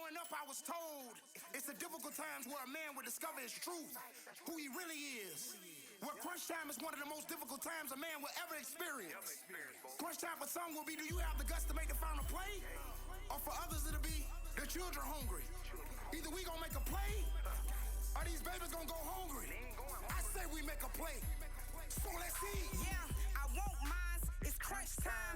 Growing up, I was told it's the difficult times where a man will discover his truth, who he really is. Where crunch time is one of the most difficult times a man will ever experience. Crunch time for some will be, do you have the guts to make the final play? Or for others, it'll be, the children hungry. Either we gonna make a play, or these babies gonna go hungry. I say we make a play. So let's see. Yeah, I want mine. It's crunch time.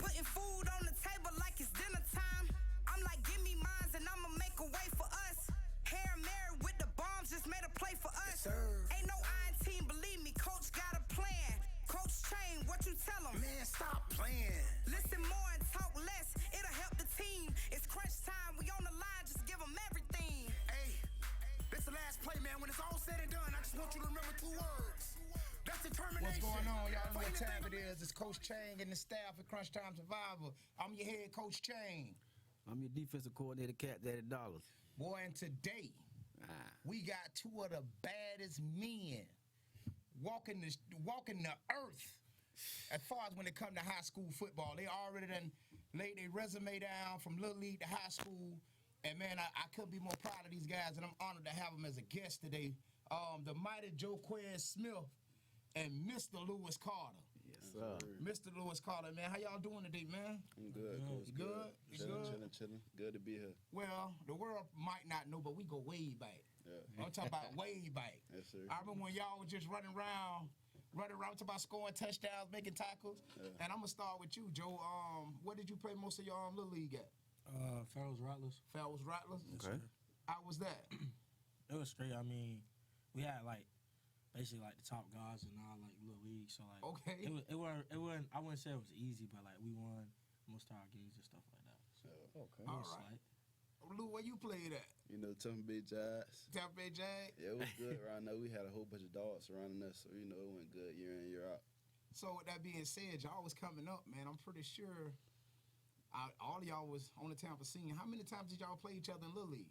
Putting food on the table like it's dinner time. I'm like, give me mines and I'ma make a way for us. Hair Mary with the bombs just made a play for us. Yes, ain't no iron team, believe me, coach got a plan. Coach Chain, what you tell him? Man, stop playing. Listen more and talk less, it'll help the team. It's crunch time, we on the line, just give them everything. Hey, this the last play, man. When it's all said and done, I just want you to remember 2 words. That's determination. What's going on, y'all? Know what time it is. It's Coach Chang and the staff at Crunch Time Survival. I'm your head coach, Chang. I'm your defensive coordinator, Cat Daddy Dollars. Boy, and today, we got 2 of the baddest men walking the earth. As far as when it comes to high school football, they already done laid their resume down from little league to high school. And man, I couldn't be more proud of these guys, and I'm honored to have them as a guest today. The mighty JoquezSmith and Mr. LewisCarter. Yes, sir. Mr. LewisCarter, man, how y'all doing today, man? I'm good, Coach. You good? You good? Chilling. Good to be here. Well, the world might not know, but we go way back. Yeah. I'm talking about way back. Yes, sir. I remember when y'all was just running around talking about scoring touchdowns, making tackles. Yeah. And I'm gonna start with you, Joe. Where did you play most of your little league at? Farrell's Rattlers. Farrell's Rattlers? Okay. How was that? It was straight. I mean, we had like basically like the top guys in our like little league. So like, Okay. It wasn't. I wouldn't say it was easy, but like we won most of our games and stuff like that. So Okay. All it was right. like, Lou, where you played at? You know, Tampa Bay Giants. Tampa Bay Jag? Yeah, it was good around there. We had a whole bunch of dogs surrounding us, so, you know, it went good year in, year out. So with that being said, y'all was coming up, man. I'm pretty sure all of y'all was on the Tampa scene. How many times did y'all play each other in Little League?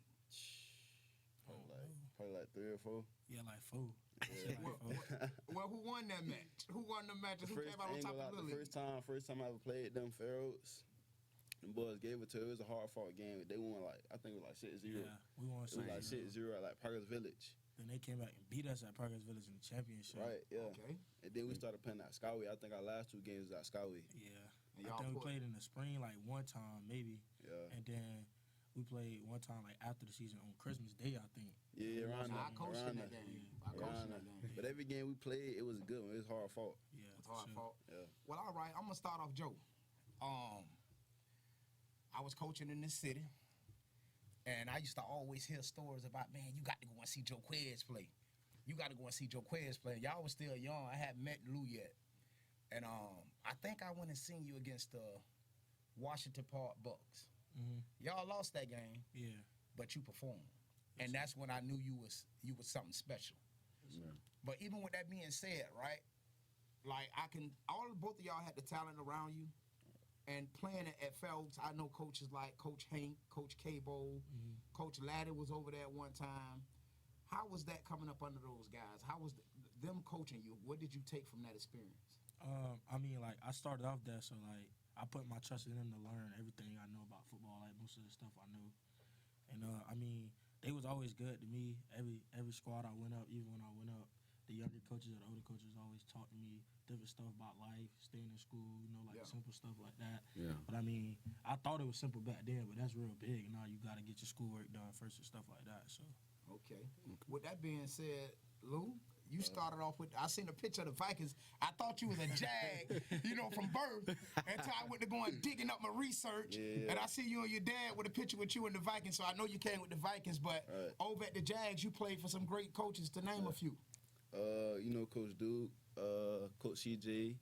Probably like 3 or 4. yeah, like 4. Yeah. Well, who won that match? Who won the matches? Who came out on top of Little League? First time I ever played them Pharaohs, the boys gave it to it. It was a hard fought game. They won I think it was like 6-0. Yeah, we won It was like 6-0 at like Parker's Village. Then they came back and beat us at Parker's Village in the championship. Right, yeah. Okay. And then we started playing at Skyway. I think our last 2 games was at Skyway. Yeah. And I y'all think we put- played in the spring like one time maybe, Yeah. and then we played one time like after the season on Christmas Day, I think. Yeah, around I there. coached in around that there. game. I coached in that game. But every game we played, it was a good one. It was hard fought. Yeah, It's for hard sure. fought. Yeah. Well, all right. I'm gonna start off, Joe. I was coaching in this city, and I used to always hear stories about, man, you got to go and see JoQuez play. You got to go and see JoQuez play. Y'all was still young. I hadn't met Lou yet, and I think I went and seen you against the Washington Park Bucks. Mm-hmm. Y'all lost that game, Yeah. but you performed, and that's when I knew you was something special. Yeah. But even with that being said, right, like both of y'all had the talent around you, and playing at Phelps, I know coaches like Coach Hank, Coach Cabo, Coach Laddie was over there at one time. How was that coming up under those guys? How was them coaching you? What did you take from that experience? I mean, like, I started off there, so, like, I put my trust in them to learn everything I know about football, like, most of the stuff I know. And, I mean, they was always good to me. Every squad I went up, even when I went up, the younger coaches or the older coaches always taught me different stuff about life, staying in school, you know, like simple stuff like that. Yeah. But, I mean, I thought it was simple back then, but that's real big. Now you got to get your schoolwork done first and stuff like that, so. Okay. With that being said, Lou, you started off with, I seen a picture of the Vikings. I thought you was a Jag, you know, from birth, until I went to go and digging up my research. Yeah. And I see you and your dad with a picture with you and the Vikings, so I know you came with the Vikings, but over at the Jags, you played for some great coaches, to name a few. You know, Coach Duke, Coach CJ,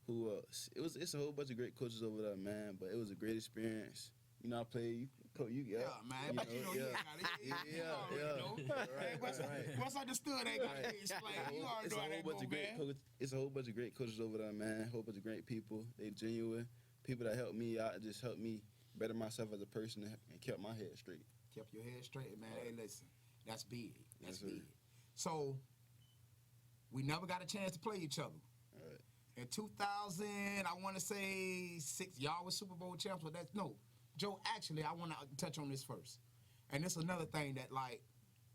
who it's a whole bunch of great coaches over there, man. But it was a great experience. You know, I played. Yeah, man. But you know, you got it. You already know. Hey, what's understood ain't got to be explained. You already know how that go, man. It's a whole bunch of great coaches over there, man. A whole bunch of great people. They genuine. People that helped me out and just helped me better myself as a person and kept my head straight. Kept your head straight, man. Hey, listen, that's big. That's Yes, sir. big. So, we never got a chance to play each other. All right. In 2000, I want to say 6, y'all was Super Bowl champs, but Joe, actually, I want to touch on this first. And this is another thing that, like,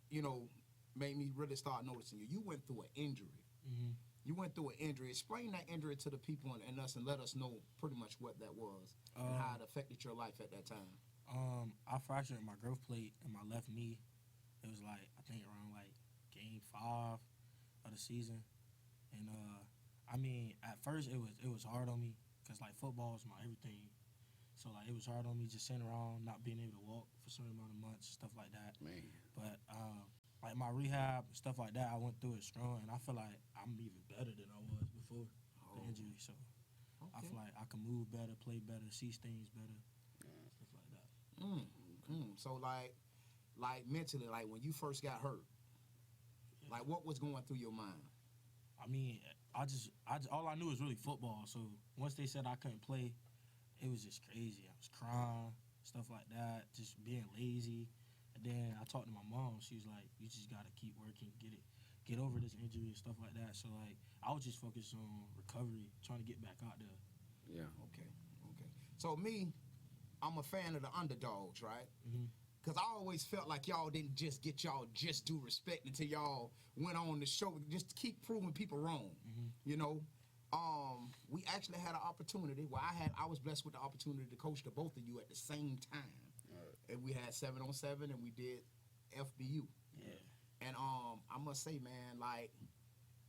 you know, made me really start noticing you. You went through an injury. Mm-hmm. You went through an injury. Explain that injury to the people and us and let us know pretty much what that was and how it affected your life at that time. I fractured my growth plate in my left knee. It was like, I think around like game 5 of the season. And I mean, at first it was hard on me because like football is my everything. So like it was hard on me just sitting around, not being able to walk for a certain amount of months, stuff like that. Man. But like my rehab and stuff like that, I went through it strong, and I feel like I'm even better than I was before the injury. So I feel like I can move better, play better, see things better, stuff like that. So like mentally, like when you first got hurt, like what was going through your mind? I mean, I just all I knew was really football. So once they said I couldn't play, it was just crazy. I was crying, stuff like that, just being lazy. And then I talked to my mom. She was like, "You just gotta keep working, get over this injury and stuff like that." So like, I was just focused on recovery, trying to get back out there. Yeah. Okay. So me, I'm a fan of the underdogs, right? Mm-hmm. Because I always felt like y'all didn't just get y'all just due respect until y'all went on the show. Just to keep proving people wrong, you know. We actually had an opportunity where I was blessed with the opportunity to coach the both of you at the same time. And we had 7-on-7 and we did FBU. Yeah. And I must say, man, like,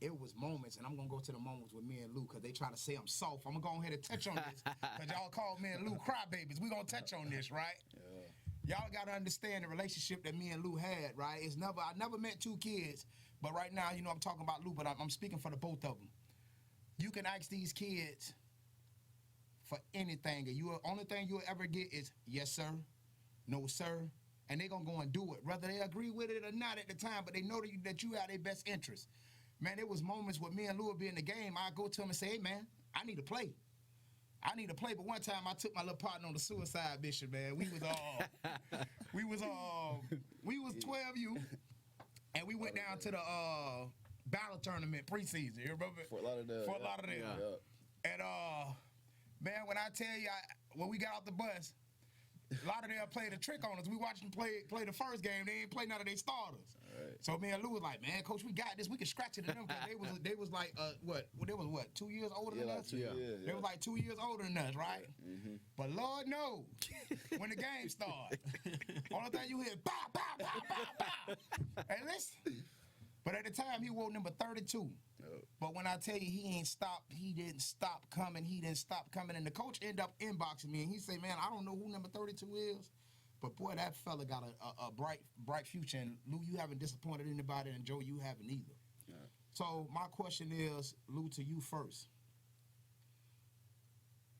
it was moments, and I'm going to go to the moments with me and Lou because they try to say I'm soft. I'm going to go ahead and touch on this because y'all call me and Lou crybabies. We're going to touch on this, right? Yeah. Y'all got to understand the relationship that me and Lou had, right? I never met two kids, but right now, you know, I'm talking about Lou, but I'm speaking for the both of them. You can ask these kids for anything, and the only thing you'll ever get is yes, sir, no, sir, and they're going to go and do it, whether they agree with it or not at the time, but they know that you have their best interest. Man, there was moments where me and Lou would be in the game, I'd go to him and say, "Hey, man, I need to play. But one time I took my little partner on the suicide mission, man. We was 12U, and we went down to the battle tournament preseason. You remember? Fort Lauderdale. Yeah. And man, when I tell you, when we got off the bus, Lauderdale played a trick on us. We watched them play the first game. They ain't play none of their starters. Right. So me and Lou was like, "Man, coach, we got this. We can scratch it in them." Cause they was like, they was what, 2 years older than us? 2 years. They was like 2 years older than us, right? Mm-hmm. But Lord knows, when the game started, only thing you hear, "Bow, bow, bow, bow, bow." And listen, but at the time he wore number 32. But when I tell you he didn't stop coming, and the coach ended up inboxing me, and he said, "Man, I don't know who number 32 is, but boy, that fella got a bright future, and Lou, you haven't disappointed anybody, and Joe, you haven't either." Yeah. So my question is, Lou, to you first.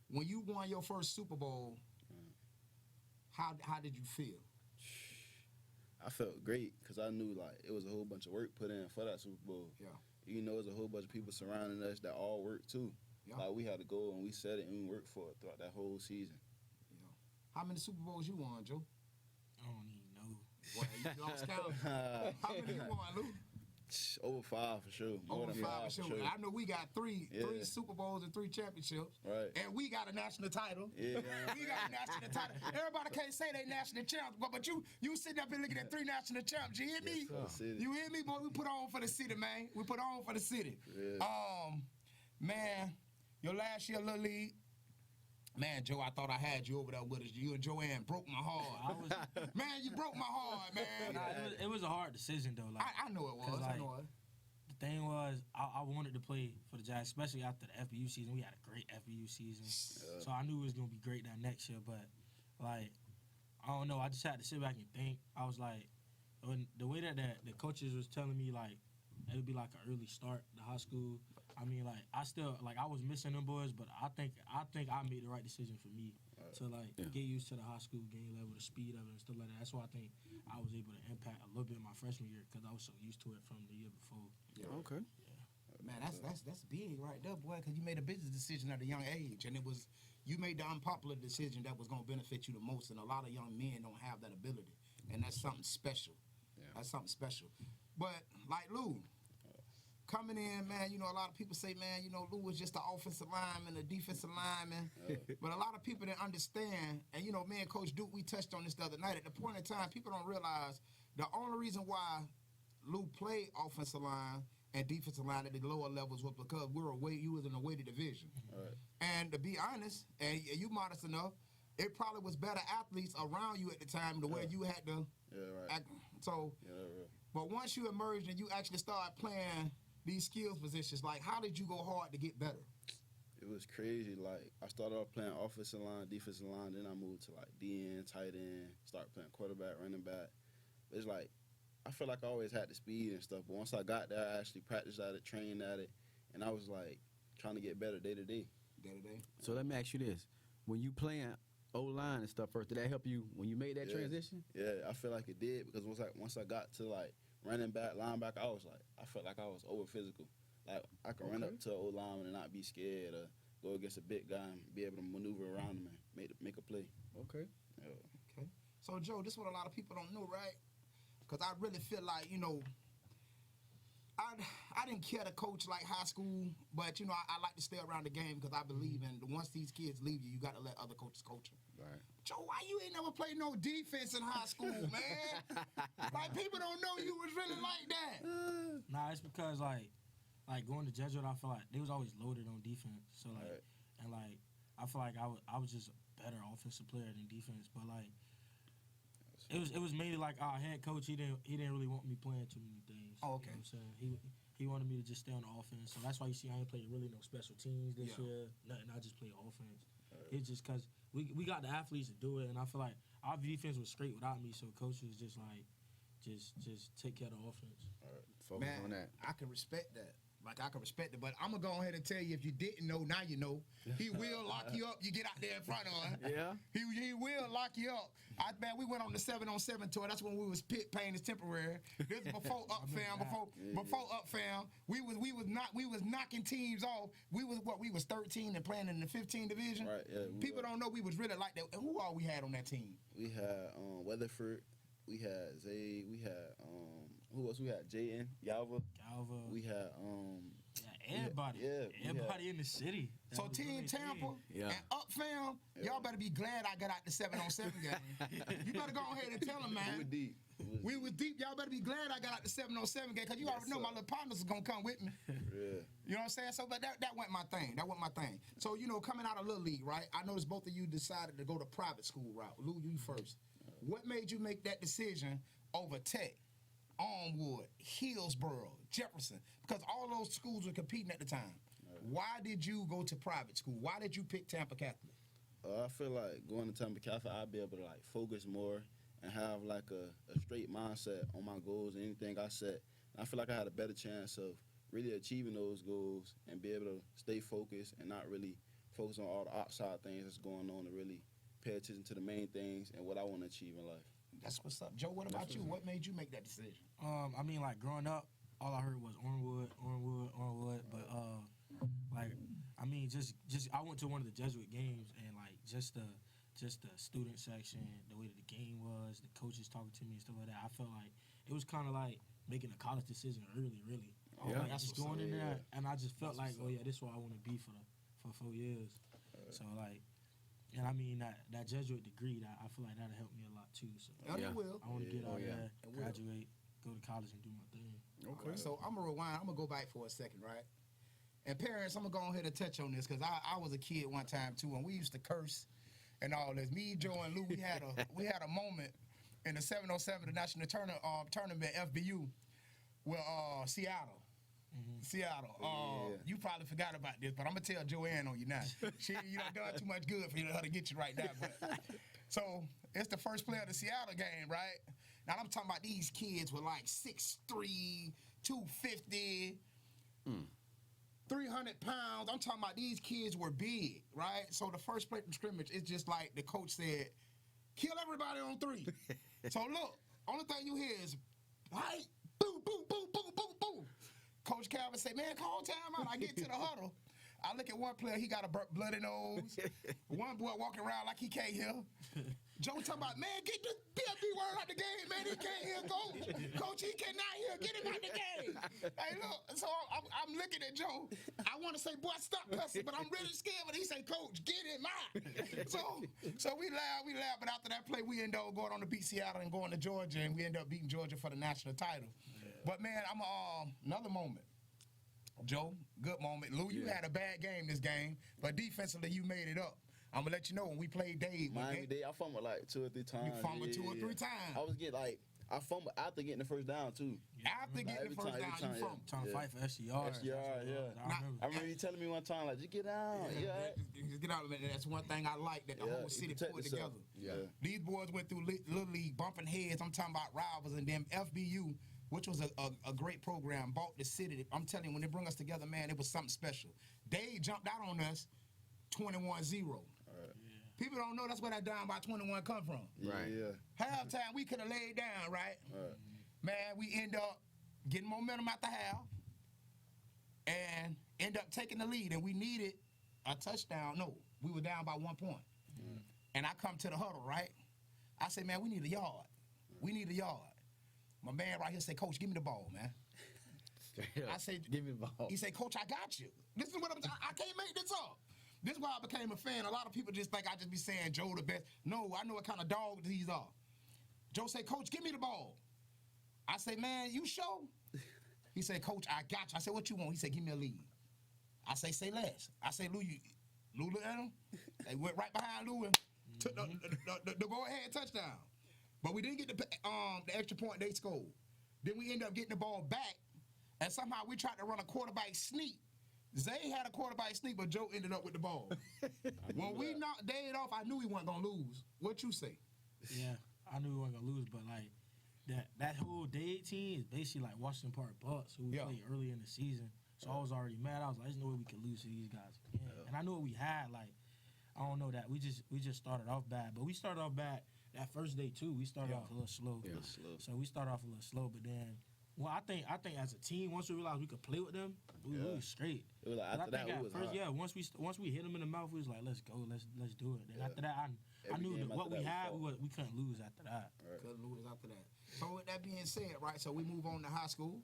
When you won your first Super Bowl, how did you feel? I felt great because I knew like it was a whole bunch of work put in for that Super Bowl. Yeah. You know, there's a whole bunch of people surrounding us that all work too. Yeah. Like we had to go and we said it and we worked for it throughout that whole season. Yeah. How many Super Bowls you won, Joe? I don't even know. Well, you lost count. How many you won, Lou? Over 5 for sure. More Over than 5 for sure. I know we got three Super Bowls and 3 championships. Right. And we got a national title. Yeah. We got a national title. Everybody can't say they national champs, but you sitting up here looking at 3 national champs. You hear me? Yes, sir. You hear me, boy? We put on for the city, man. We put on for the city. Yeah. Man, your last year Little League. Man, Joe, I thought I had you over there with us. You and Joanne broke my heart. Man, you broke my heart, man. Nah, it was a hard decision though. Like, I know it was. Like, I know it. The thing was, I wanted to play for the Jags, especially after the FBU season. We had a great FBU season, so I knew it was gonna be great that next year. But like, I don't know. I just had to sit back and think. I was like, when the way that the coaches was telling me like it would be like an early start to high school. I mean, like I was missing them boys, but I think I made the right decision for me to get used to the high school game level, the speed of it, and stuff like that. That's why I think I was able to impact a little bit my freshman year because I was so used to it from the year before. Yeah. Okay. Yeah. Man, that's big right there, boy, because you made a business decision at a young age, and you made the unpopular decision that was going to benefit you the most, and a lot of young men don't have that ability, and that's something special. Yeah. That's something special. But, like Lou, coming in, man, you know, a lot of people say, man, you know, Lou was just the offensive lineman, the defensive lineman. But a lot of people didn't understand, and, you know, me and Coach Duke, we touched on this the other night. At the point in time, people don't realize the only reason why Lou played offensive line and defensive line at the lower levels was because you was in a weighted division. Right. And to be honest, and you modest enough, it probably was better athletes around you at the time the way you had to act. So, but once you emerged and you actually started playing these skills positions, like, how did you go hard to get better? It was crazy. Like, I started off playing offensive line, defensive line, then I moved to, like, DN, tight end, started playing quarterback, running back. It's like, I feel like I always had the speed and stuff, but once I got there, I actually practiced at it, trained at it, and I was, like, trying to get better day to day. So let me ask you this. When you playing O-line and stuff first, did that help you when you made that transition? Yeah, I feel like it did, because once I got to, like, running back, linebacker, I felt like I was over physical. Like, I could run up to an old lineman and not be scared, or go against a big guy and be able to maneuver around him and make a play. Okay. Yeah. Okay. So, Joe, this is what a lot of people don't know, right? Because I really feel like, you know, I didn't care to coach like high school, but, you know, I like to stay around the game because I believe in once these kids leave you, you got to let other coaches coach them. Right. Joe, why you ain't never played no defense in high school, man? Like, people don't know you was really like that. Nah, it's because, like going to Jesuit, I feel like they was always loaded on defense. So, like, and, like, I feel like I was just a better offensive player than defense. But, like, it was mainly like our head coach. He didn't really want me playing too many things. Oh, okay. You know what I'm saying? He wanted me to just stay on the offense. So that's why you see I ain't played really no special teams this year. Nothing. I just play offense. It's just because we got the athletes to do it, and I feel like our defense was straight without me. So coach was just like, just take care of the offense. Focus Man, on that. I can respect that. Like, I can respect it, but I'm going to go ahead and tell you, if you didn't know, now you know. He will lock you up. You get out there in front of him. Yeah. He will lock you up. We went on the 7-on-7 tour. That's when we was paying as temporary. This is before Up Fam. Before Up Fam. We was knocking teams off. We was 13 and playing in the 15 division. Right, yeah. People don't know we was really like that. Who all we had on that team? We had Weatherford. We had Zay. We had who else? We had Jayden, Yalva. We had everybody. Everybody in the city. So Team Tampa and Up Fam, y'all better be glad I got out the 7-on-7 game. You better go ahead and tell them, man. We were deep. We was deep. Y'all better be glad I got out the 7-on-7 game, because you already know my little partners is going to come with me. Yeah. You know what I'm saying? So, but that wasn't my thing. That wasn't my thing. So, you know, coming out of Little League, right, I noticed both of you decided to go the private school route. Lou, you first. What made you make that decision over Tech, Armwood, Hillsboro, Jefferson? Because all those schools were competing at the time. Why did you go to private school? Why did you pick Tampa Catholic? I feel like going to Tampa Catholic, I'd be able to, like, focus more and have, like, a straight mindset on my goals and anything I set. And I feel like I had a better chance of really achieving those goals and be able to stay focused and not really focus on all the outside things that's going on, and really pay attention to the main things and what I want to achieve in life. That's what's up. Joe, what about you? What made you make that decision? I mean, like, growing up, all I heard was Armwood. But, like, I mean, just I went to one of the Jesuit games, and, like, just the student section, the way that the game was, the coaches talking to me and stuff like that, I felt like it was kind of like making a college decision early, really. Yeah, like, just going in there, and I just felt like, this is where I want to be for 4 years. So, like, and I mean, that Jesuit degree, I feel like that'll help me a lot too. So It will. I want to get out there, graduate, go to college, and do my thing. Okay. So I'm gonna rewind. I'm gonna go back for a second, right? And parents, I'm gonna go ahead and touch on this, because I was a kid one time too, and we used to curse and all this. Me, Joe, and Lou, we had a moment in the 7-on-7, the national tournament FBU, with Seattle. Seattle. You probably forgot about this, but I'm gonna tell Joanne on you now. She done too much good for her to get you right now. But so it's the first play of the Seattle game, right? Now I'm talking about these kids with like 6'3", 250, 300 pounds. I'm talking about these kids were big, right? So the first play from scrimmage, it's just like the coach said, kill everybody on 3. So look, only thing you hear is, right, boom, boom, boom, boom, boom, boom. Coach Calvin say, man, call time out. I get to the huddle. I look at one player, he got a bloody nose. One boy walking around like he can't hear. Joe talking about, man, get this BFB word out the game, man. He can't hear, coach. Coach, he cannot hear. Get him out the game. Hey, look, so I'm looking at Joe. I want to say, boy, stop cussing, but I'm really scared. But he say, coach, get him out. So we laugh. But after that play, we end up going on to beat Seattle and going to Georgia, and we end up beating Georgia for the national title. Yeah. But, man, I'm another moment. Joe, good moment. Lou, you had a bad game this game, but defensively you made it up. I'm going to let you know when we played Dade. Miami-Dade, I fumbled like 2 or 3 times. You fumbled 2 or 3 times. I was getting I fumbled after getting the first down, too. After getting the first down, you fumbled. Trying to fight for SCR. I remember you telling me one time, like, just get out. Just get out of it. That's one thing I like, that the whole city put together. Yeah. These boys went through Little League, bumping heads. I'm talking about rivals, and then FBU, which was a great program, bought the city. I'm telling you, when they bring us together, man, it was something special. They jumped out on us 21-0. People don't know that's where that down by 21 come from. Right. Yeah. Halftime, we could have laid down, right? Man, we end up getting momentum at the half and end up taking the lead. And we needed a touchdown. No, we were down by 1 point. And I come to the huddle, right? I say, man, we need a yard. We need a yard. My man right here say, Coach, give me the ball, man. I say, give me the ball. He say, Coach, I got you. This is what I can't make this up. This is why I became a fan. A lot of people just think I just be saying Joe the best. No, I know what kind of dog these are. Joe say, Coach, give me the ball. I say, man, you sure? He say, Coach, I got you. I say, what you want? He say, give me a lead. I say less. I say, Lou, look at him. They went right behind Lou and took the go-ahead touchdown. But we didn't get the extra point they scored. Then we ended up getting the ball back, and somehow we tried to run a quarterback sneak. Zay had a quarterback sneak, but Joe ended up with the ball. When we knocked Dade off, I knew he wasn't going to lose. What you say? Yeah, I knew we weren't going to lose, but, like, that whole Dade team is basically like Washington Park Bucks, who we played early in the season. So I was already mad. I was like, there's no way we could lose to these guys again. And I knew what we had. Like, I don't know that. We just started off bad. But we started off bad that first day, too. We started off a little slow. Yeah. So we started off a little slow, but then... Well, I think as a team, once we realized we could play with them, we was straight. It was like after that, we was hot. Once we hit them in the mouth, we was like, let's go, let's do it. Then after that, I knew that what we had, we couldn't lose after that. Right. Couldn't lose after that. So with that being said, right, so we move on to high school.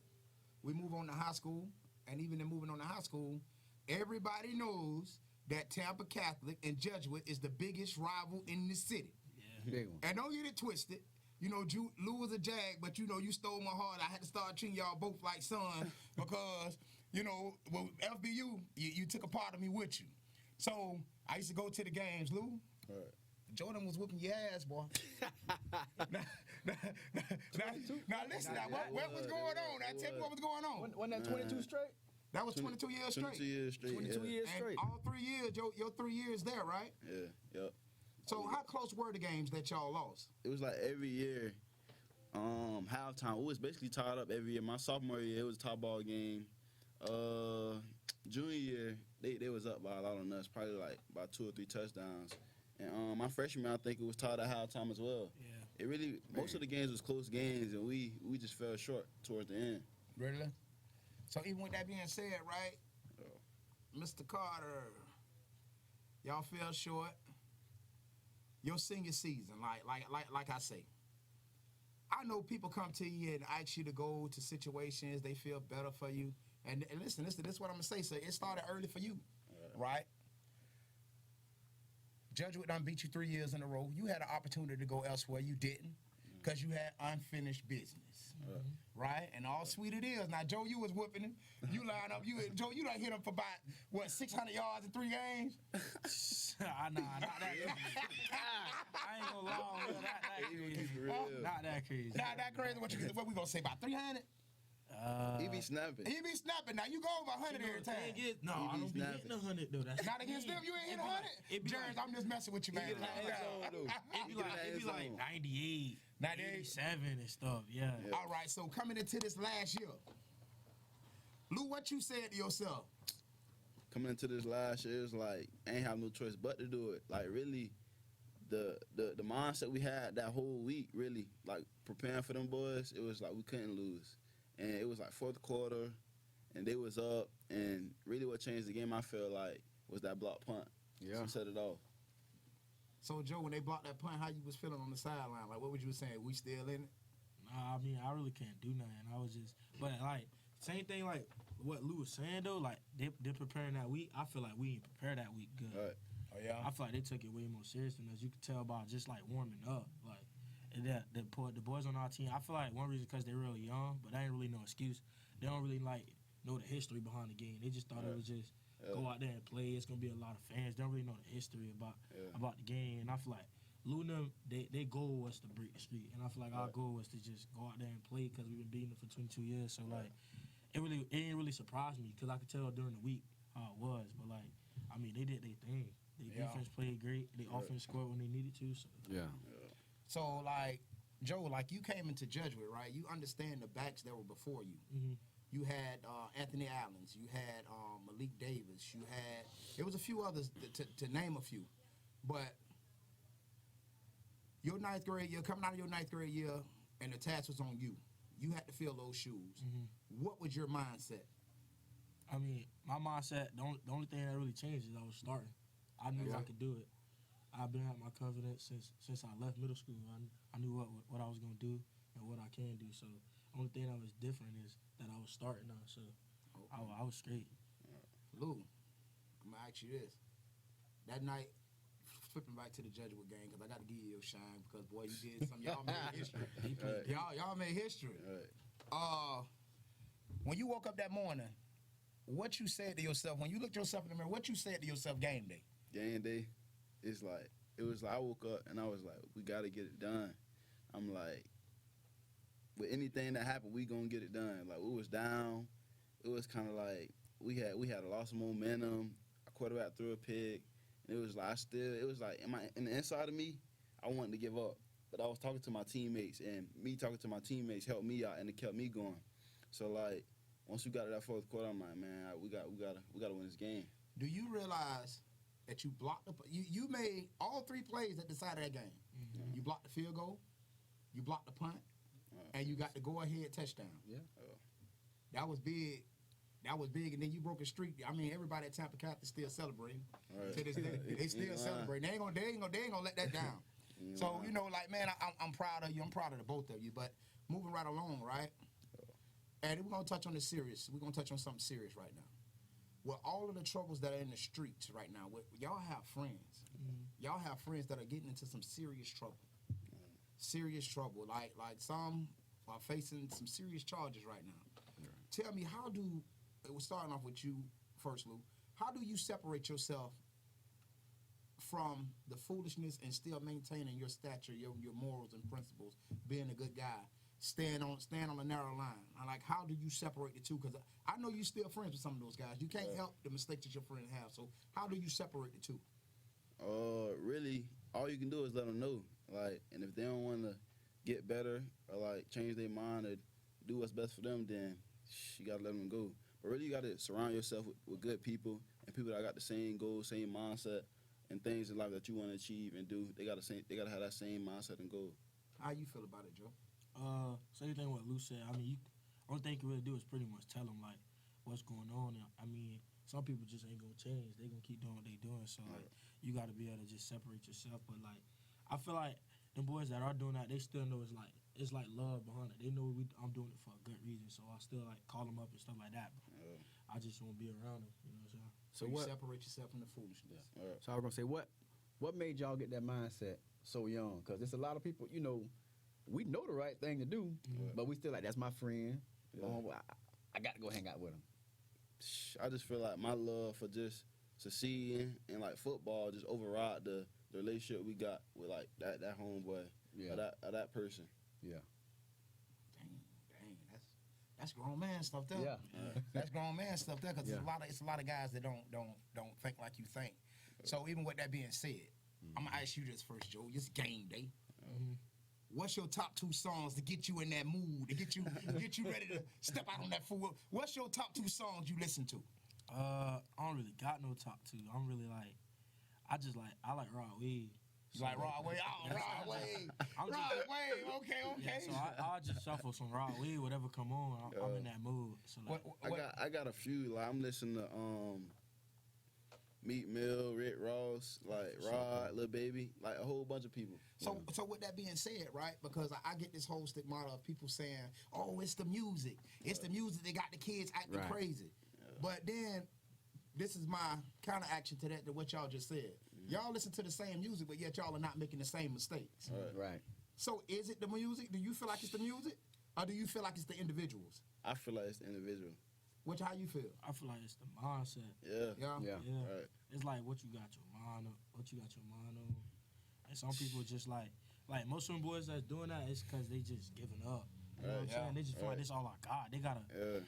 And even in moving on to high school, everybody knows that Tampa Catholic and Jesuit is the biggest rival in the city. Yeah. Big one. And don't get it twisted. You know, Lou was a Jag, but, you know, you stole my heart. I had to start treating y'all both like sons because, you know, well, FBU, you took a part of me with you. So I used to go to the games, Lou. Right. Jordan was whooping your ass, boy. now, listen, what was going on? Now, tell me what was going on. Wasn't that 22 straight? That was 22 years straight. 22 years straight. 22 years straight. And all 3 years, your 3 years there, right? Yeah, yep. So how close were the games that y'all lost? It was like every year, halftime. It was basically tied up every year. My sophomore year, it was a top ball game. Junior year, they was up by a lot on us, probably like by 2 or 3 touchdowns. And my freshman year, I think it was tied at halftime as well. Yeah. It really, most of the games was close games, and we just fell short towards the end. Really? So even with that being said, right, Mr. Carter, y'all fell short. Your senior season, like I say, I know people come to you and ask you to go to situations they feel better for you. And listen, this is what I'm gonna say. So it started early for you, right? Jesuit done beat you 3 years in a row. You had an opportunity to go elsewhere. You didn't, because you had unfinished business, right? And all sweet it is. Now, Joe, you was whooping him. You line up. Joe, you done hit him for about 600 yards in 3 games. Nah, not that crazy. I ain't gonna lie, not that crazy. Not that crazy. Not that crazy. What we gonna say, about 300? He be snapping. Now you go over 100 every time. I don't be hitting 100 though. That's not against them. You ain't hit 100. Jerry, I'm just messing with you, man. It be like 98, 87 and stuff. Yeah. All right. So coming into this last year, Lou, what you said to yourself? Coming into this last year, it's like I ain't have no choice but to do it. Like really, the mindset we had that whole week, really, like preparing for them boys, it was like we couldn't lose. And it was like fourth quarter, and they was up, and really what changed the game, I feel like, was that block punt. Yeah. So set it off. So Joe, when they blocked that punt, how you was feeling on the sideline? Like, what was you saying? We still in it? Nah, I mean, I really can't do nothing. I was just, but like, same thing like what Lou was saying though. Like they're preparing that week. I feel like we ain't prepared that week good. Right. Oh yeah. I feel like they took it way more serious than us. You could tell by just like warming up, like and that the boys on our team. I feel like one reason because they're really young, but that ain't really no excuse. They don't really like know the history behind the game. They just thought it was just go out there and play. It's gonna be a lot of fans. They don't really know the history about the game. And I feel like Lou and them, their goal was to break the streak, and I feel like our goal was to just go out there and play because we've been beating them for 22 years. So like, it didn't really surprise me because I could tell during the week how it was. But like, I mean, they did their thing. Their defense played great. Their offense scored when they needed to. So Yeah. So like, Joe, like you came into Judgment, right? You understand the backs that were before you. Mhm. You had Anthony Allens. You had Malik Davis. You had it was a few others to name a few, but your ninth grade year, coming out of your ninth grade year, and the task was on you. You had to fill those shoes. What was your mindset? I mean, my mindset. The only thing that really changed is I was starting. I knew I could do it. I've been having my confidence since I left middle school. I knew what I was gonna do and what I can do. So the only thing that was different is that I was starting now. So I was straight. Lou, I'm gonna ask you this. That night, flipping back to the Judgment game, because I got to give you your shine, because boy, you did something. Y'all made history. Y'all made history. Right. When you woke up that morning, what you said to yourself, when you looked yourself in the mirror, what you said to yourself game day? Game day, it was like I woke up and I was like, we got to get it done. I'm like, with anything that happened, we gonna get it done. Like we was down, it was kind of like we had a loss of momentum. A quarterback threw a pick, and it was like in the inside of me, I wanted to give up, but I was talking to my teammates, and me talking to my teammates helped me out, and it kept me going. So like once we got to that fourth quarter, I'm like, man, we gotta win this game. Do you realize that you blocked you made all three plays that decided that game? You blocked the field goal, you blocked the punt, and you got the go-ahead touchdown. Yeah. That was big. That was big, and then you broke a streak. I mean, everybody at Tampa Catholic is still celebrating. Right. To this day, they still celebrating. They ain't gonna let that down. So you know, like man, I'm proud of you. I'm proud of the both of you. But moving right along, right? And we're gonna touch on this serious. We're gonna touch on something serious right now. With all of the troubles that are in the streets right now, y'all have friends. Y'all have friends that are getting into some serious trouble. Serious trouble. Like some are facing some serious charges right now. Tell me, it was starting off with you first, Lou. How do you separate yourself from the foolishness and still maintaining your stature, your morals and principles, being a good guy, stand on a narrow line? Like, how do you separate the two? Because I know you still friends with some of those guys. You can't help the mistakes that your friends have. So how do you separate the two? Really, all you can do is let them know. Like, and if they don't want to get better or like change their mind or do what's best for them, then you gotta let them go. But really, you gotta surround yourself with good people and people that got the same goals, same mindset, and things in life that you want to achieve and do. They gotta have that same mindset and goal. How you feel about it, Joe? Same thing what Lou said. I mean, only thing you can really do is pretty much tell them like what's going on. And, I mean, some people just ain't gonna change. They gonna keep doing what they doing. So like, you gotta be able to just separate yourself. But like, I feel like the boys that are doing that, they still know it's like love behind it. They know I'm doing it for a good reason. So I still like call them up and stuff like that. But I just won't be around them. You know what I'm saying? So you separate yourself from the foolishness. Yeah. So I was gonna say, what made y'all get that mindset so young? Because there's a lot of people, you know, we know the right thing to do, but we still like, that's my friend. I got to go hang out with him. I just feel like my love for just succeeding and like football just override the relationship we got with like that homeboy, or that person. Yeah. Dang, that's grown man stuff there. Yeah. That's grown man stuff there, because it's a lot of guys that don't think like you think. So even with that being said, I'm gonna ask you this first, Joe. It's game day. What's your top 2 songs to get you in that mood, to get you ready to step out on that foot? What's your top 2 songs you listen to? I don't really got no top 2. I'm really like, I like Rod Wave. You like Rod Wave? Oh, Rod Wave. I'm Rod just, Wave. Okay. yeah, so I'll just shuffle some Rod Wave, whatever come on. I'm in that mood. So like, I got a few. Like I'm listening to Meat Mill, Rick Ross, like Rod, Lil Baby, like a whole bunch of people. So with that being said, right? Because I get this whole stigmata of people saying, "Oh, it's the music. It's the music that got the kids acting Right. crazy." But then, this is my counteraction to that, to what y'all just said. Y'all listen to the same music, but yet y'all are not making the same mistakes. Right. So is it the music? Do you feel like it's the music, or do you feel like it's the individuals? I feel like it's the individual. How you feel? I feel like it's the mindset. Yeah. Yeah. Yeah. Right. It's like what you got your mind on, and some people just like most of them boys that's doing that is because they just giving up. You know what I'm saying? They just feel like this all I got. They gotta. Yeah.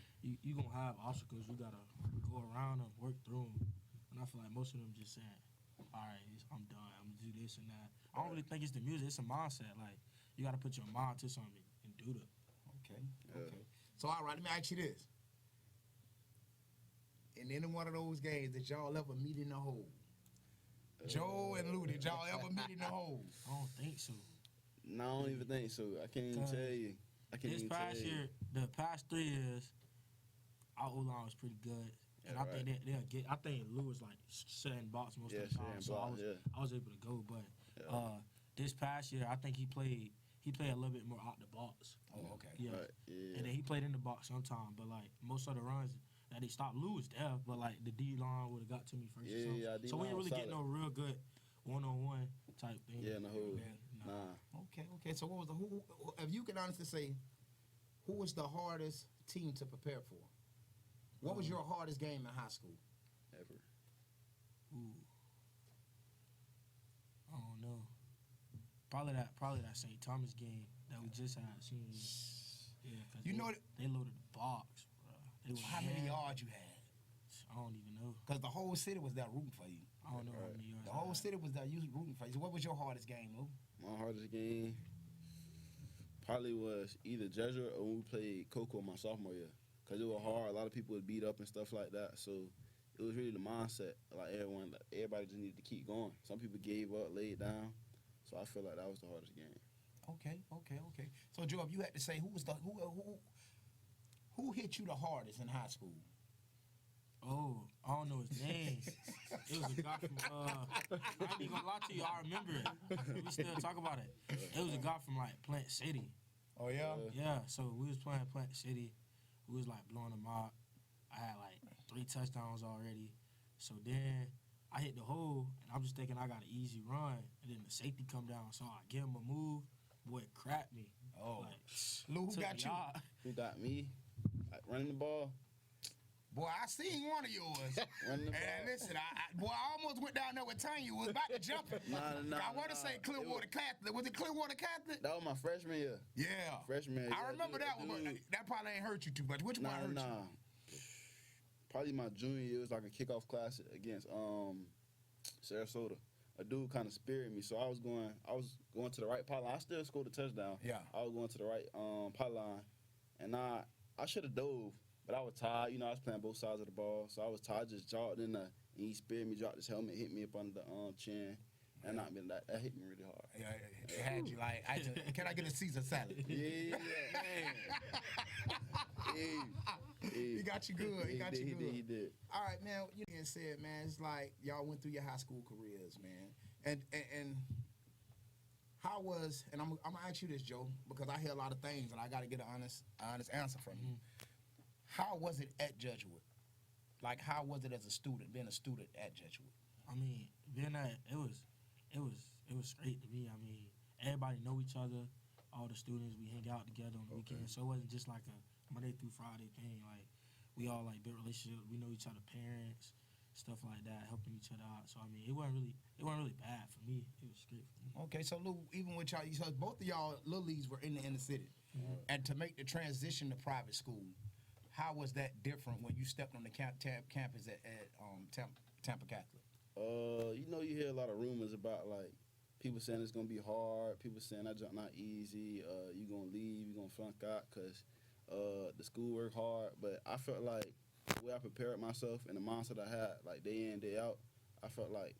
You gonna have obstacles. You gotta go around them, work through them. And I feel like most of them just saying, "All right, I'm done. I'm gonna do this and that." I don't really think it's the music. It's a mindset. Like you gotta put your mind to something and do that. Okay. So all right, let me ask you this. In any one of those games that y'all ever meet in the hole, Joe and Lou, did y'all ever meet in the hole? I don't think so. No, I don't even think so. I can't even tell you. This past year, the past 3 years, our O-line was pretty good. And I think they'll get. I think Lou was like setting box most of the time, so I was able to go. But this past year, I think he played a little bit more out the box. Oh, okay. Yeah. Right, yeah. And then he played in the box sometime, but like most of the runs that they stopped, Lou was there, but like the D line would have got to me first. or something. So we didn't really get no real good one-on-one type thing. Yeah, in the hole. Nah. Nah. Okay. So what was who? If you can honestly say, who was the hardest team to prepare for? What was your hardest game in high school? Ever. Ooh. I don't know. Probably that St. Thomas game that we just had. Yeah, cause You know they loaded the box, bro. How many yards you had? I don't even know. Because the whole city was there rooting for you. I don't know how many yards. The whole city was there rooting for you. So what was your hardest game, Lou? My hardest game probably was either Jesuit or when we played Coco my sophomore year. Because it was hard. A lot of people would beat up and stuff like that. So it was really the mindset. Everybody just needed to keep going. Some people gave up, laid down. So I feel like that was the hardest game. Okay. So Joe, if you had to say who hit you the hardest in high school? Oh, I don't know his name. It was a guy from, I ain't even gonna lie to you, I remember it. We still talk about it. It was a guy from, like, Plant City. Oh, yeah? Yeah, so we was playing Plant City. We was, like, blowing them out. I had, like, 3 touchdowns already. So then I hit the hole, and I'm just thinking I got an easy run. And then the safety come down, so I give him a move. Boy, it cracked me. Oh. Like, Lou, who took got me you? out. Who got me? Like running the ball. Boy, I seen one of yours. Running the ball. And listen, I almost went down there with Tanya. Was about to jump it. I want to say Clearwater Catholic. Was it Clearwater Catholic? That was my freshman year. Yeah. Freshman year. I remember that one, but that probably ain't hurt you too much. Which one hurt you? Probably my junior year. It was like a kickoff class against Sarasota. A dude kind of speared me, so I was going to the right pylon. I still scored a touchdown. Yeah. I was going to the right pylon, and I should have dove, but I was tired. You know, I was playing both sides of the ball, so I was tired. Just jogged in there, and he speared me, dropped his helmet, hit me up under the chin, and that hit me really hard. Yeah, it had you like, can I get a Caesar salad? Yeah, man. He got you good. He got you good. He did. All right, man. You being said, man, it's like y'all went through your high school careers, man, and how was? And I'm gonna ask you this, Joe, because I hear a lot of things, and I got to get an honest answer from you. How was it at Jesuit? Like, how was it as a student, being a student at Jesuit? I mean, being that it was great to me. I mean, everybody know each other. All the students, we hang out together on the weekends. So it wasn't just like a Monday through Friday thing. Like, we all like built relationships. We know each other parents, stuff like that, helping each other out. So I mean, it wasn't really bad for me. It was great for me. Okay, so Lou, even with y'all, so both of y'all little leagues were in the inner city, and to make the transition to private school, how was that different when you stepped on the campus at Tampa Catholic? You know, you hear a lot of rumors about like people saying it's gonna be hard. People saying that job not easy. You gonna leave. You gonna flunk out because the school work hard. But I felt like the way I prepared myself and the mindset I had, like day in day out, I felt like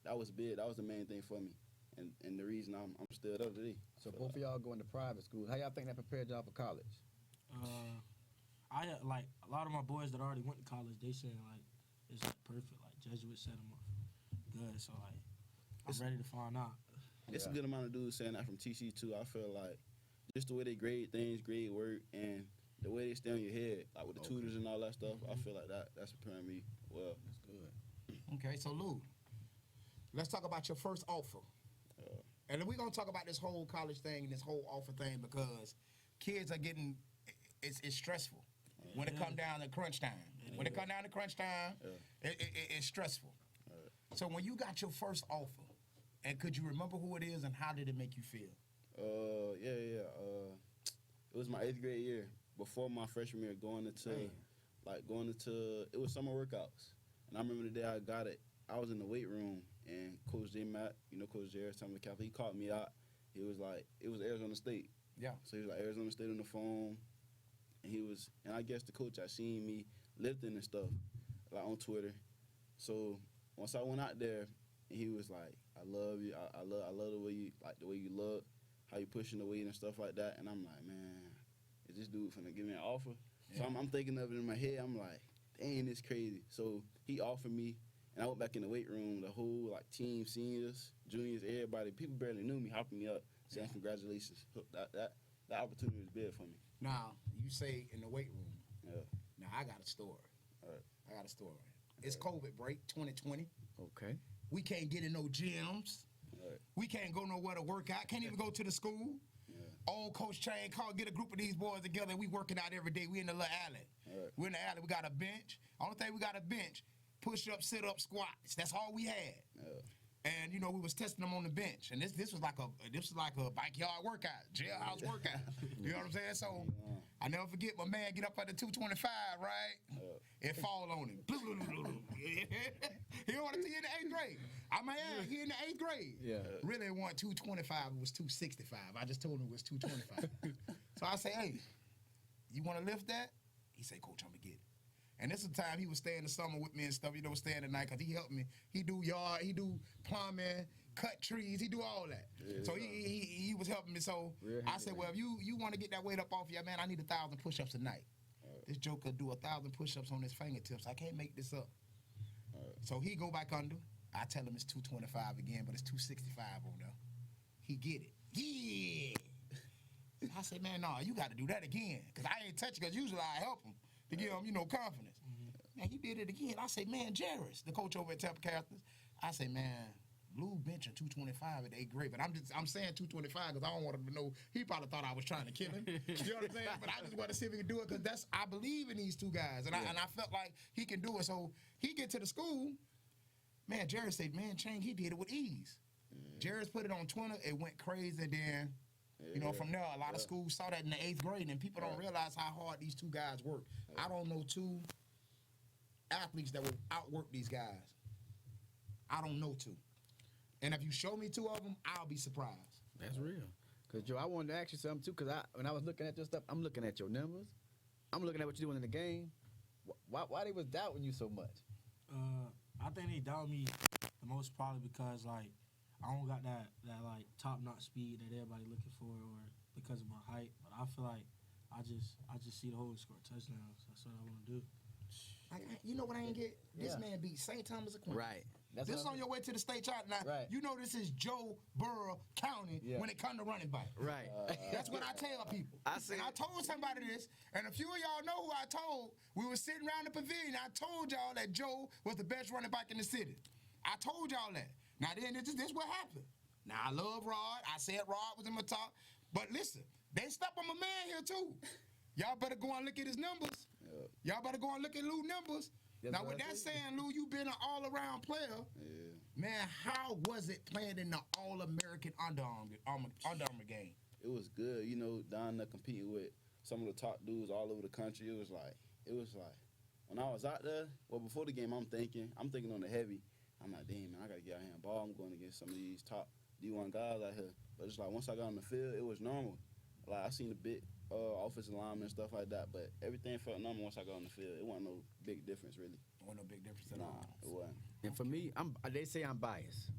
that was big. That was the main thing for me. and the reason I'm still up today. So both of y'all going to private school. How y'all think that prepared y'all for college? I like a lot of my boys that already went to college. They saying like it's like perfect. Like Jesuit set them up good. So like I'm ready to find out. It's a good amount of dudes saying that from TC too. I feel like just the way they grade things, grade work, and the way they stay on your head, like with the tutors and all that stuff. I feel like that's preparing me well. That's good. Okay, so Lou, let's talk about your first offer. And we're going to talk about this whole college thing and this whole offer thing because kids are getting, it's stressful when it comes down to crunch time. When it comes down to crunch time, it's stressful. So when you got your first offer, and could you remember who it is and how did it make you feel? Yeah. It was my 8th grade year before my freshman year going into it was summer workouts. And I remember the day I got it, I was in the weight room and Coach J. Matt, Coach Jared, he called me out. He was like, it was Arizona State. Yeah. So he was like, Arizona State on the phone. And I guess the coach had seen me lifting and stuff, like on Twitter. So once I went out there, and he was like, I love you. I love the way you look, how you pushing the weight and stuff like that. And I'm like, man, is this dude finna give me an offer? Yeah. So I'm thinking of it in my head. I'm like, dang, it's crazy. So he offered me, and I went back in the weight room. The whole team, seniors, juniors, everybody, people barely knew me, hopping me up, saying congratulations. That opportunity was big for me. Now you say in the weight room. Yeah. Now I got a story. All right. I got a story. It's COVID break 2020. Okay. We can't get in no gyms. Right. We can't go nowhere to work out. Can't even go to the school. Yeah. Old Coach Chain get a group of these boys together. We working out every day. We in the little alley. Right. We're in the alley. We got a bench. Only thing we got a bench. Push up, sit up, squats. That's all we had. Yeah. And we was testing them on the bench. And this was like a backyard workout, jailhouse workout. You know what I'm saying? So I never forget my man get up at the 225, right? It fall on him. He wanted to in the 8th grade. He in the 8th grade. Yeah. Really it wasn't 225, it was 265. I just told him it was 225. So I say, hey, you want to lift that? He say, Coach, I'm going to get it. And this is the time he was staying the summer with me and stuff, staying the night, because he helped me. He do yard, he do plumbing, cut trees, he do all that. Yeah. So he was helping me. So I said, well, if you want to get that weight up off you, man, I need 1,000 push-ups a night. This joker do 1,000 push-ups on his fingertips. I can't make this up. So he go back under. I tell him it's 225 again, but it's 265 on there. He get it. Yeah. I said, man, no, you got to do that again, because I ain't touch it, because usually I help him to give him, confidence. Man, he did it again. I say, man, Jarris, the coach over at Tampa Catholic, I say, man, Blue benching 225 at 8th grade, but I'm saying 225 because I don't want him to know. He probably thought I was trying to kill him. You know what I'm saying? But I just want to see if he can do it because I believe in these two guys, and I felt like he can do it. So he get to the school, man. Jarris said, man, Chang, he did it with ease. Jarris put it on Twitter, it went crazy. And then from there, a lot of schools saw that in the 8th grade, and people don't realize how hard these two guys work. I don't know two athletes that will outwork these guys. I don't know two. And if you show me two of them, I'll be surprised. That's real. Because, Joe, I wanted to ask you something, too, because when I was looking at your stuff, I'm looking at your numbers. I'm looking at what you're doing in the game. Why they was doubting you so much? I think they doubt me the most probably because, I don't got that top-notch speed that everybody looking for or because of my height. But I feel like I just see the whole score touchdowns. That's what I want to do. You know what I ain't get? This man beat St. Thomas Aquinas. Right. This is on your way to the state chart. Now, you know this is Joe Burrow County when it comes to running back. Right. That's what I tell people. I told somebody this, and a few of y'all know who I told. We were sitting around the pavilion. I told y'all that Joe was the best running back in the city. I told y'all that. Now, then, this is what happened. Now, I love Rod. I said Rod was in my top. But listen, they step on my man here, too. Y'all better go and look at his numbers. Y'all better go and look at Lou numbers. That's now, with that saying, Lou, you been an all-around player. Yeah. Man, how was it playing in the All-American Under Armour game? It was good. Down there competing with some of the top dudes all over the country. It was like, when I was out there, before the game, I'm thinking on the heavy. I'm like, damn, man, I got to get out here and ball. I'm going against some of these top D1 guys out here. But it's like, once I got on the field, it was normal. I seen a bit offensive linemen and stuff like that, but everything felt normal once I got on the field. It wasn't no big difference, really. It wasn't no big difference at all. It wasn't. And for me, they say I'm biased.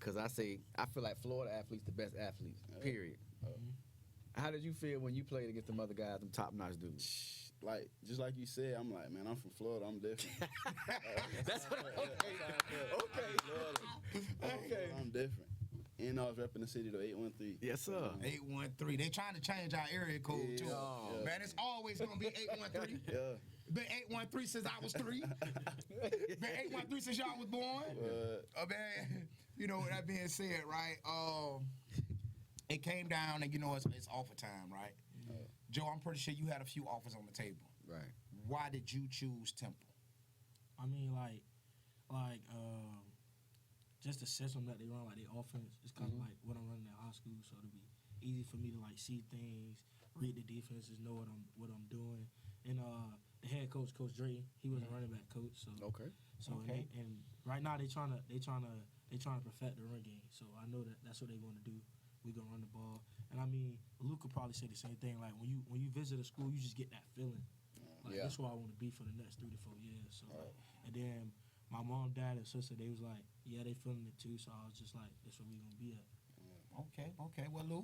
Because I feel like Florida athletes the best athletes, period. How did you feel when you played against them other guys, them top-notch dudes? Like, just like you said, I'm like, man, I'm from Florida. I'm different. That's what okay. I'm different. And I was repping the city, though, 813. Yes, sir. 813. They trying to change our area code, too. Yeah. Man, it's always going to be 813. Yeah. Been 813 since I was 3. Been 813 since y'all was born. Man, you know, that being said, right, it came down and, you know, it's offer time, right? Joe, I'm pretty sure you had a few offers on the table. Right. Why did you choose Temple? I mean, just the system that they run, like their offense, is kind of like what I'm running at high school, so it'll be easy for me to like see things, read the defenses, know what I'm doing. And the head coach, Coach Dre, he was a running back coach, so and right now they trying to perfect the run game. So I know that's what they want to do. We gonna run the ball, and I mean, Luke could probably say the same thing. Like when you visit a school, you just get that feeling. Like that's where I want to be for the next 3 to 4 years. So, and then my mom, dad, and sister, they was like, yeah, they feeling it too. So I was just like, that's where we gonna be at. Okay. Well, Lou,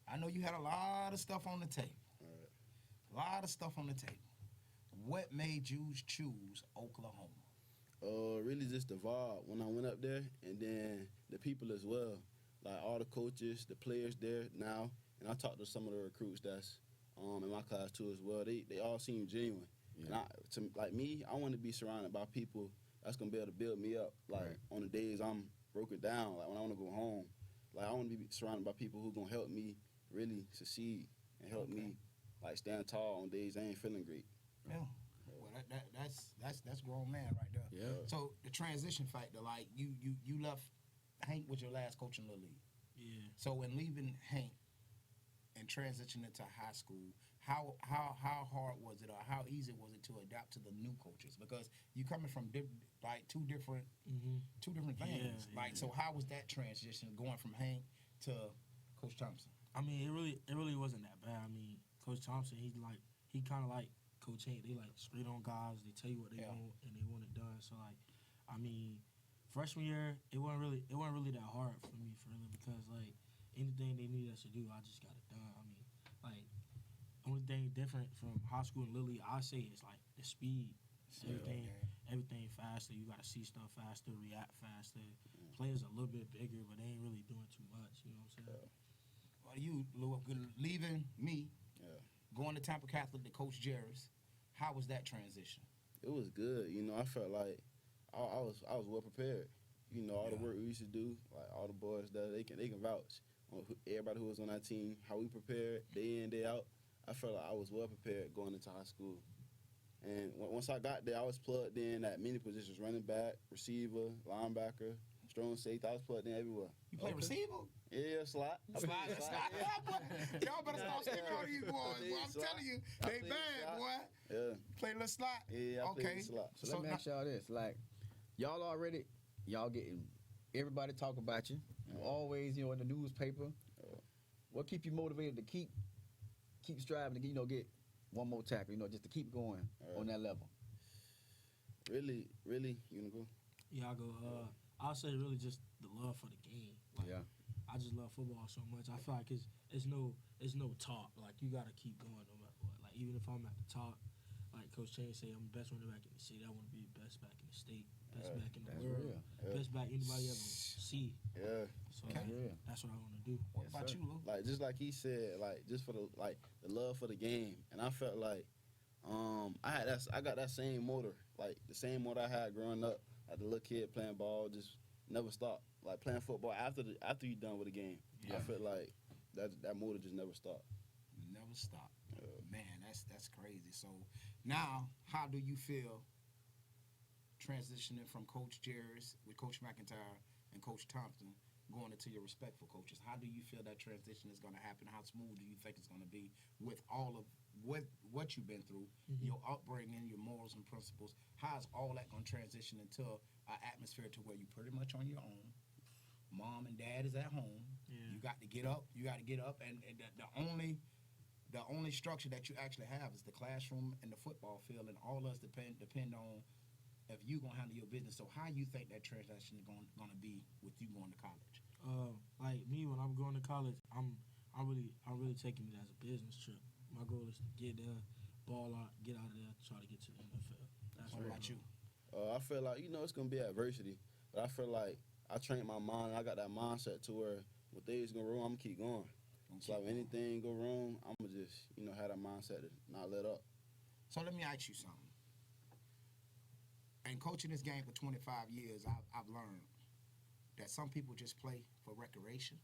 I know you had a lot of stuff on the table. A lot of stuff on the table. What made you choose Oklahoma? Really just the vibe when I went up there, and then the people as well. Like all the coaches, the players there now, and I talked to some of the recruits that's in my class too as well. They all seem genuine. Yeah. And like me, I want to be surrounded by people that's gonna be able to build me up. Like on the days I'm broken down, like when I want to go home, like I want to be surrounded by people who gonna help me really succeed and help me like stand tall on days I ain't feeling great. Yeah. Well, that's grown man right there. Yeah. So the transition factor, like you left Hank was your last coach in the league. Yeah. So when leaving Hank and transitioning into high school, how hard was it, or how easy was it to adapt to the new coaches? Because you coming from two different things. So how was that transition going from Hank to Coach Thompson? I mean, it really wasn't that bad. I mean, Coach Thompson, he kind of like Coach Hank. They like straight on guys. They tell you what they want and they want it done. So like, I mean, freshman year, it wasn't really that hard for me, because like anything they needed us to do, I just got it done. I mean, like only thing different from high school and Lily, I say is like the speed. Everything faster. You got to see stuff faster, react faster. Players are a little bit bigger, but they ain't really doing too much. You know what I'm saying? Well, you leaving me, going to Tampa Catholic to Coach Jerris, how was that transition? It was good. You know, I felt like I was well prepared. You know, all the work we used to do, like all the boys that they can vouch on everybody who was on that team, how we prepared day in, day out. I felt like I was well prepared going into high school. And once I got there, I was plugged in at many positions: running back, receiver, linebacker, strong safety. I was plugged in everywhere. You play receiver? Yeah, slot. Slide. Y'all better start skipping on these boys. Boy, I'm telling you, they bad, boy. Yeah. Play a little slot? Yeah, I played slot. So let me ask y'all this. Like, y'all getting everybody talk about you. You always, in the newspaper. What keep you motivated to keep striving to, get one more tackle, just to keep going on that level? Really, you wanna go? Yeah, I'll go. I'll say really just the love for the game. Like, I just love football so much. I feel like it's no talk. Like, you gotta keep going no matter what. Like, even if I'm at the top, like Coach Chain say, I'm the best running back in the city. I want to be the best back in the state, best back in the world, best back anybody ever see. Yeah. So that's what I want to do. What about you, Lou? Like, just like he said, like, just for the love for the game. And I felt like I got that same motor, like the same motor I had growing up as a little kid playing ball, just never stopped. Like playing football after you done with the game. I felt like that motor just never stopped. Never stopped. Man, that's crazy. So now, how do you feel transitioning from Coach Jerris with Coach McIntyre and Coach Thompson going into your respectful coaches? How do you feel that transition is going to happen? How smooth do you think it's going to be with all of what you've been through, your upbringing, your morals and principles? How's all that going to transition into an atmosphere to where you're pretty much on your own? Mom and dad is at home. Yeah. You got to get up. And the only structure that you actually have is the classroom and the football field, and all of us depend on if you gonna handle your business. So how you think that transition is gonna be with you going to college? Like me, when I'm going to college, I'm really taking it as a business trip. My goal is to get there, ball out, get out of there, try to get to the NFL. That's What about you? I feel like, it's going to be adversity. But I feel like I trained my mind. I got that mindset to where when things go wrong, I'm going to keep going. So if anything go wrong, I'm going to just, have that mindset to not let up. So let me ask you something. In coaching this game for 25 years, I've learned that some people just play for recreation.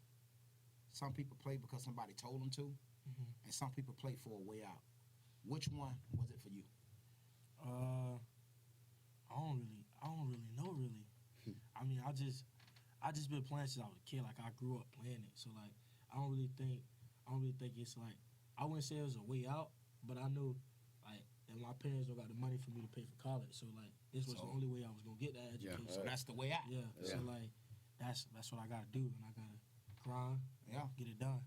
Some people play because somebody told them to. And some people play for a way out. Which one was it for you? I don't really know really. I mean, I just been playing since I was a kid. Like I grew up playing it, so like I don't really think it's like, I wouldn't say it was a way out, but I knew like that my parents don't got the money for me to pay for college, so like this was the only way I was gonna get that education. So that's the way out. Yeah. So like that's what I gotta do, and I gotta grind. Get it done.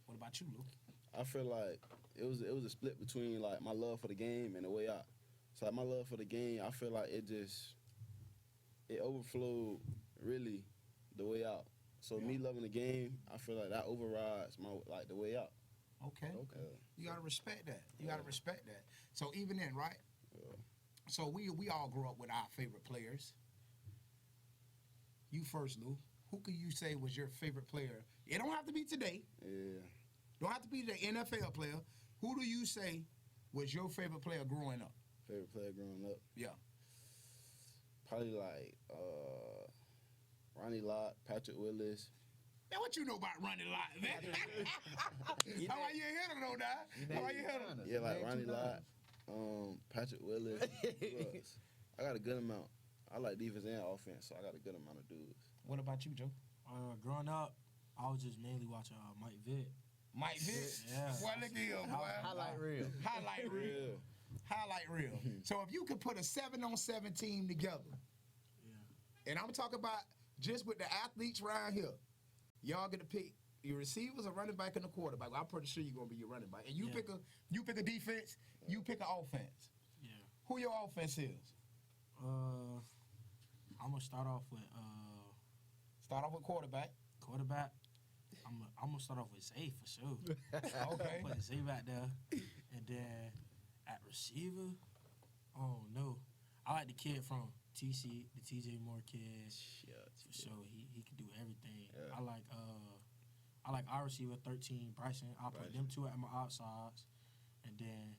What about you, Luke? I feel like it was a split between like my love for the game and the way out. So like my love for the game, I feel like it overflowed really the way out. So me loving the game, I feel like that overrides the way out. Okay. You gotta respect that. You gotta respect that. So even then, right? Yeah. So we all grew up with our favorite players. You first, Lou. Who could you say was your favorite player? It don't have to be today. Yeah. Don't have to be the NFL player. Who do you say was your favorite player growing up? Favorite player growing up? Yeah. Probably like Ronnie Lott, Patrick Willis. Man, what you know about Ronnie Lott, man? How are you here to know that? How are you here to? Yeah, like Ronnie Lott, Patrick Willis. Who else? I got a good amount. I like defense and offense, so I got a good amount of dudes. What about you, Joe? Growing up, I was just mainly watching Mike Vick. Mike Vick? Yeah. Boy, look at him, boy. Highlight reel. Highlight reel. Highlight reel. So if you could put a 7-on-7 team together, and I'm talking about just with the athletes right here, y'all get to pick your receivers, a running back, and a quarterback. I'm pretty sure you're gonna be your running back. And you pick a defense, you pick an offense. Yeah. Who your offense is? I'm gonna start off with quarterback. Quarterback. I'm gonna start off with Zay for sure. Okay. Put Zay back there, and then at receiver, oh no, I like the kid from TC, the TJ Moore kid. For sure, he can do everything. Yeah. I like our receiver 13, Bryson. I'll put them two at my outsides, and then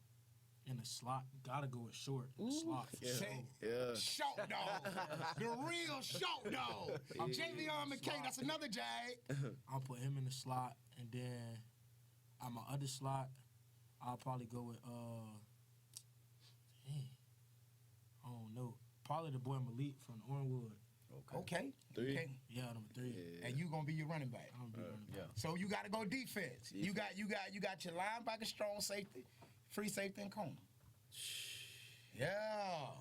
in the slot, gotta go with short. In the slot for sure. Yeah. Short dog. The real short dog. Javion McKay, that's another Jag. I'll put him in the slot, and then on my other slot, I'll probably go with I don't know. Probably the boy Malik from Oranwood. Okay. 3. Okay. Yeah, number 3. Yeah. And you gonna be your running back. I'm gonna be running back. So you gotta go defense. You got your linebacker, strong safety, free safety, and corner. Yeah.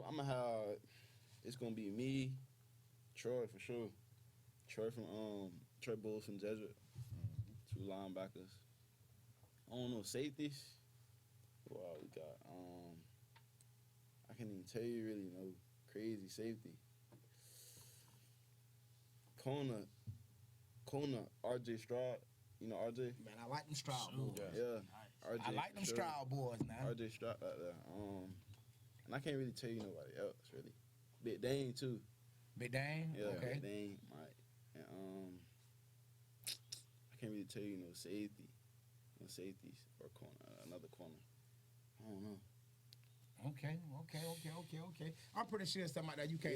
I'm gonna have. It's gonna be me, Troy for sure. Troy Bowles from Jesuit. 2 linebackers. I don't know, safeties. Wow, we got. I can't even tell you really no crazy safety. Kona, RJ Stroud. You know RJ? Man, I like them Stroud boys. Yeah. Nice. RJ, I like them sure. Stroud boys now. RJ Stroud out there. And I can't really tell you nobody else really. Big Dane too. Big Dane? Yeah, Okay. Big Dane, Mike. And I can't really tell you no safeties or corner, another corner. I don't know. Okay. I'm pretty sure it's something like that you can't.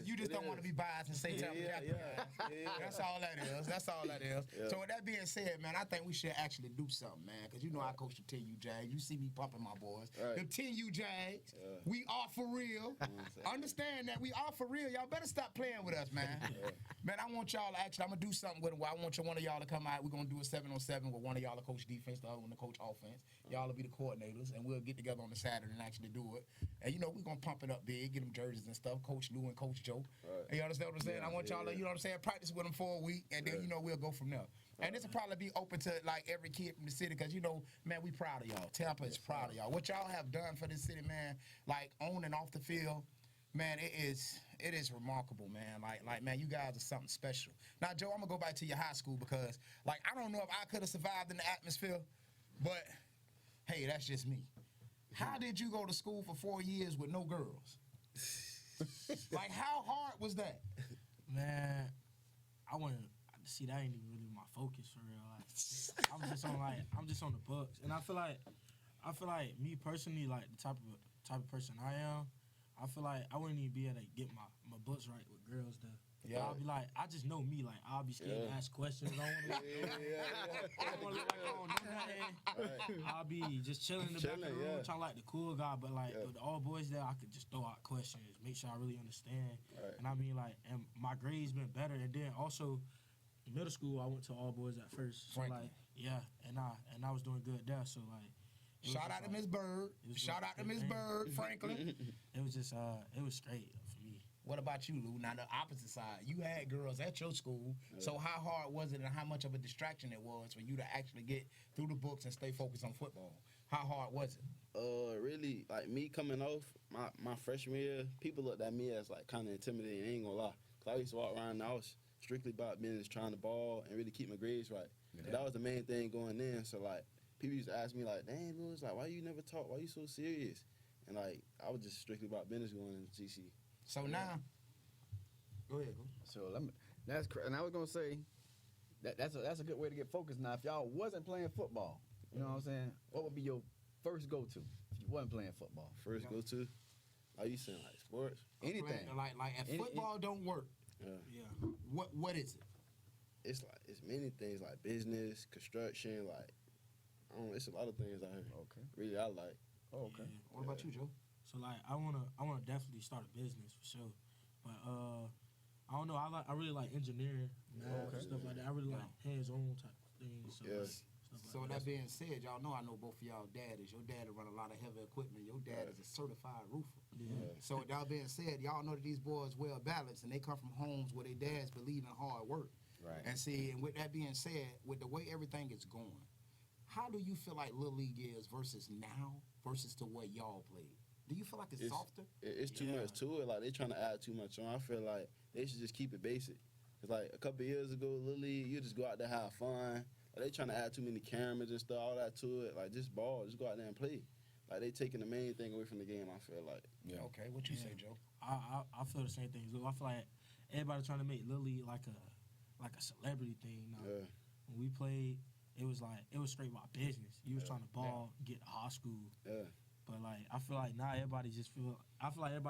You just don't want to be biased and say something. That's all that is. Yeah. So with that being said, man, I think we should actually do something, man, because you know I coach the 10U Jags. You see me pumping my boys. Right. The 10U Jags, Yeah. we are for real. Understand that we are for real. Y'all better stop playing with us, man. Man, I want y'all to actually, I'm going to do something with it. I want one of y'all to come out. We're going to do a 7-on-7 with one of y'all to coach defense, the other one to coach offense. Y'all will be the coordinators, and we'll get together on the Saturday and actually do it. And, we're going to pump it up big, get them jerseys and stuff, Coach Lou and Coach Joe. Right. And you understand what I'm saying? I want y'all to, practice with them for a week, and then, we'll go from there. And this will probably be open to, every kid from the city because, man, we proud of y'all. Tampa is proud of y'all. What y'all have done for this city, man, on and off the field, man, it is remarkable, man. Like, man, you guys are something special. Now, Joe, I'm gonna go back to your high school because, like, I don't know if I could have survived in the atmosphere, but hey, that's just me. How did you go to school for 4 years with no girls? Like, how hard was that? Man, I want to see that ain't even really my focus for real. Like, I'm just on the books, and I feel like me personally, like the type of person I am, I feel like I wouldn't even be able to get my books right with girls though. Yeah. I'll be like, I just know me, like I'll be scared to ask questions. I don't want to look like I don't know nothing. Right. I'll be just chilling in the back of the room, trying to like the cool guy, but like with all boys there, I could just throw out questions, make sure I really understand. Right. And I mean, like, and my grades been better, and then also in middle school I went to all boys at first, so like and I was doing good there, so like. Shout out to Miss Bird. Shout out to Miss Bird, Franklin. It was just it was straight for me. What about you, Lou? Now the opposite side. You had girls at your school, so how hard was it, and how much of a distraction it was for you to actually get through the books and stay focused on football? How hard was it? Really, like me coming off my freshman year, people looked at me as like kind of intimidating. I ain't gonna lie, cause I used to walk around and I was strictly about business, trying to ball and really keep my grades right. Yeah. That was the main thing going in. So like. People used to ask me like, "Dang, Lewis, like, why you never talk? Why you so serious?" And like, I was just strictly about business going into GC. So now, go ahead. So that's and I was gonna say that's a good way to get focused. Now, if y'all wasn't playing football, you know what I'm saying? What would be your first go-to if you wasn't playing football? First go-to? Are you saying like sports? Anything. Like if football don't work. Yeah. What is it? It's many things like business, construction, like. It's a lot of things out here. Okay. Really, I like. Oh, okay. Yeah. What about you, Joe? So like, I wanna definitely start a business for sure, but I don't know. I really like engineering, stuff like that. I really like hands-on type of things. So, that being said, y'all know I know both of y'all daddies. Your dad run a lot of heavy equipment. Your dad is a certified roofer. Yeah. So that being said, y'all know that these boys well balanced and they come from homes where their dads believe in hard work. Right. And see, and with that being said, with the way everything is going. How do you feel like Little League is versus now versus to what y'all played? Do you feel like it's softer? It's too much to it. Like, they trying to add too much on. I feel like they should just keep it basic. It's like a couple of years ago, Little League, you just go out there, have fun. Like, they trying to add too many cameras and stuff, all that to it. Like, just ball. Just go out there and play. Like, they taking the main thing away from the game, I feel like. Yeah. Okay, what you say, Joe? I feel the same thing. I feel like everybody trying to make Little League like a celebrity thing now. Yeah. When we played, it was straight about business. You was trying to ball, get to high school. Yeah. But like, I feel like now everybody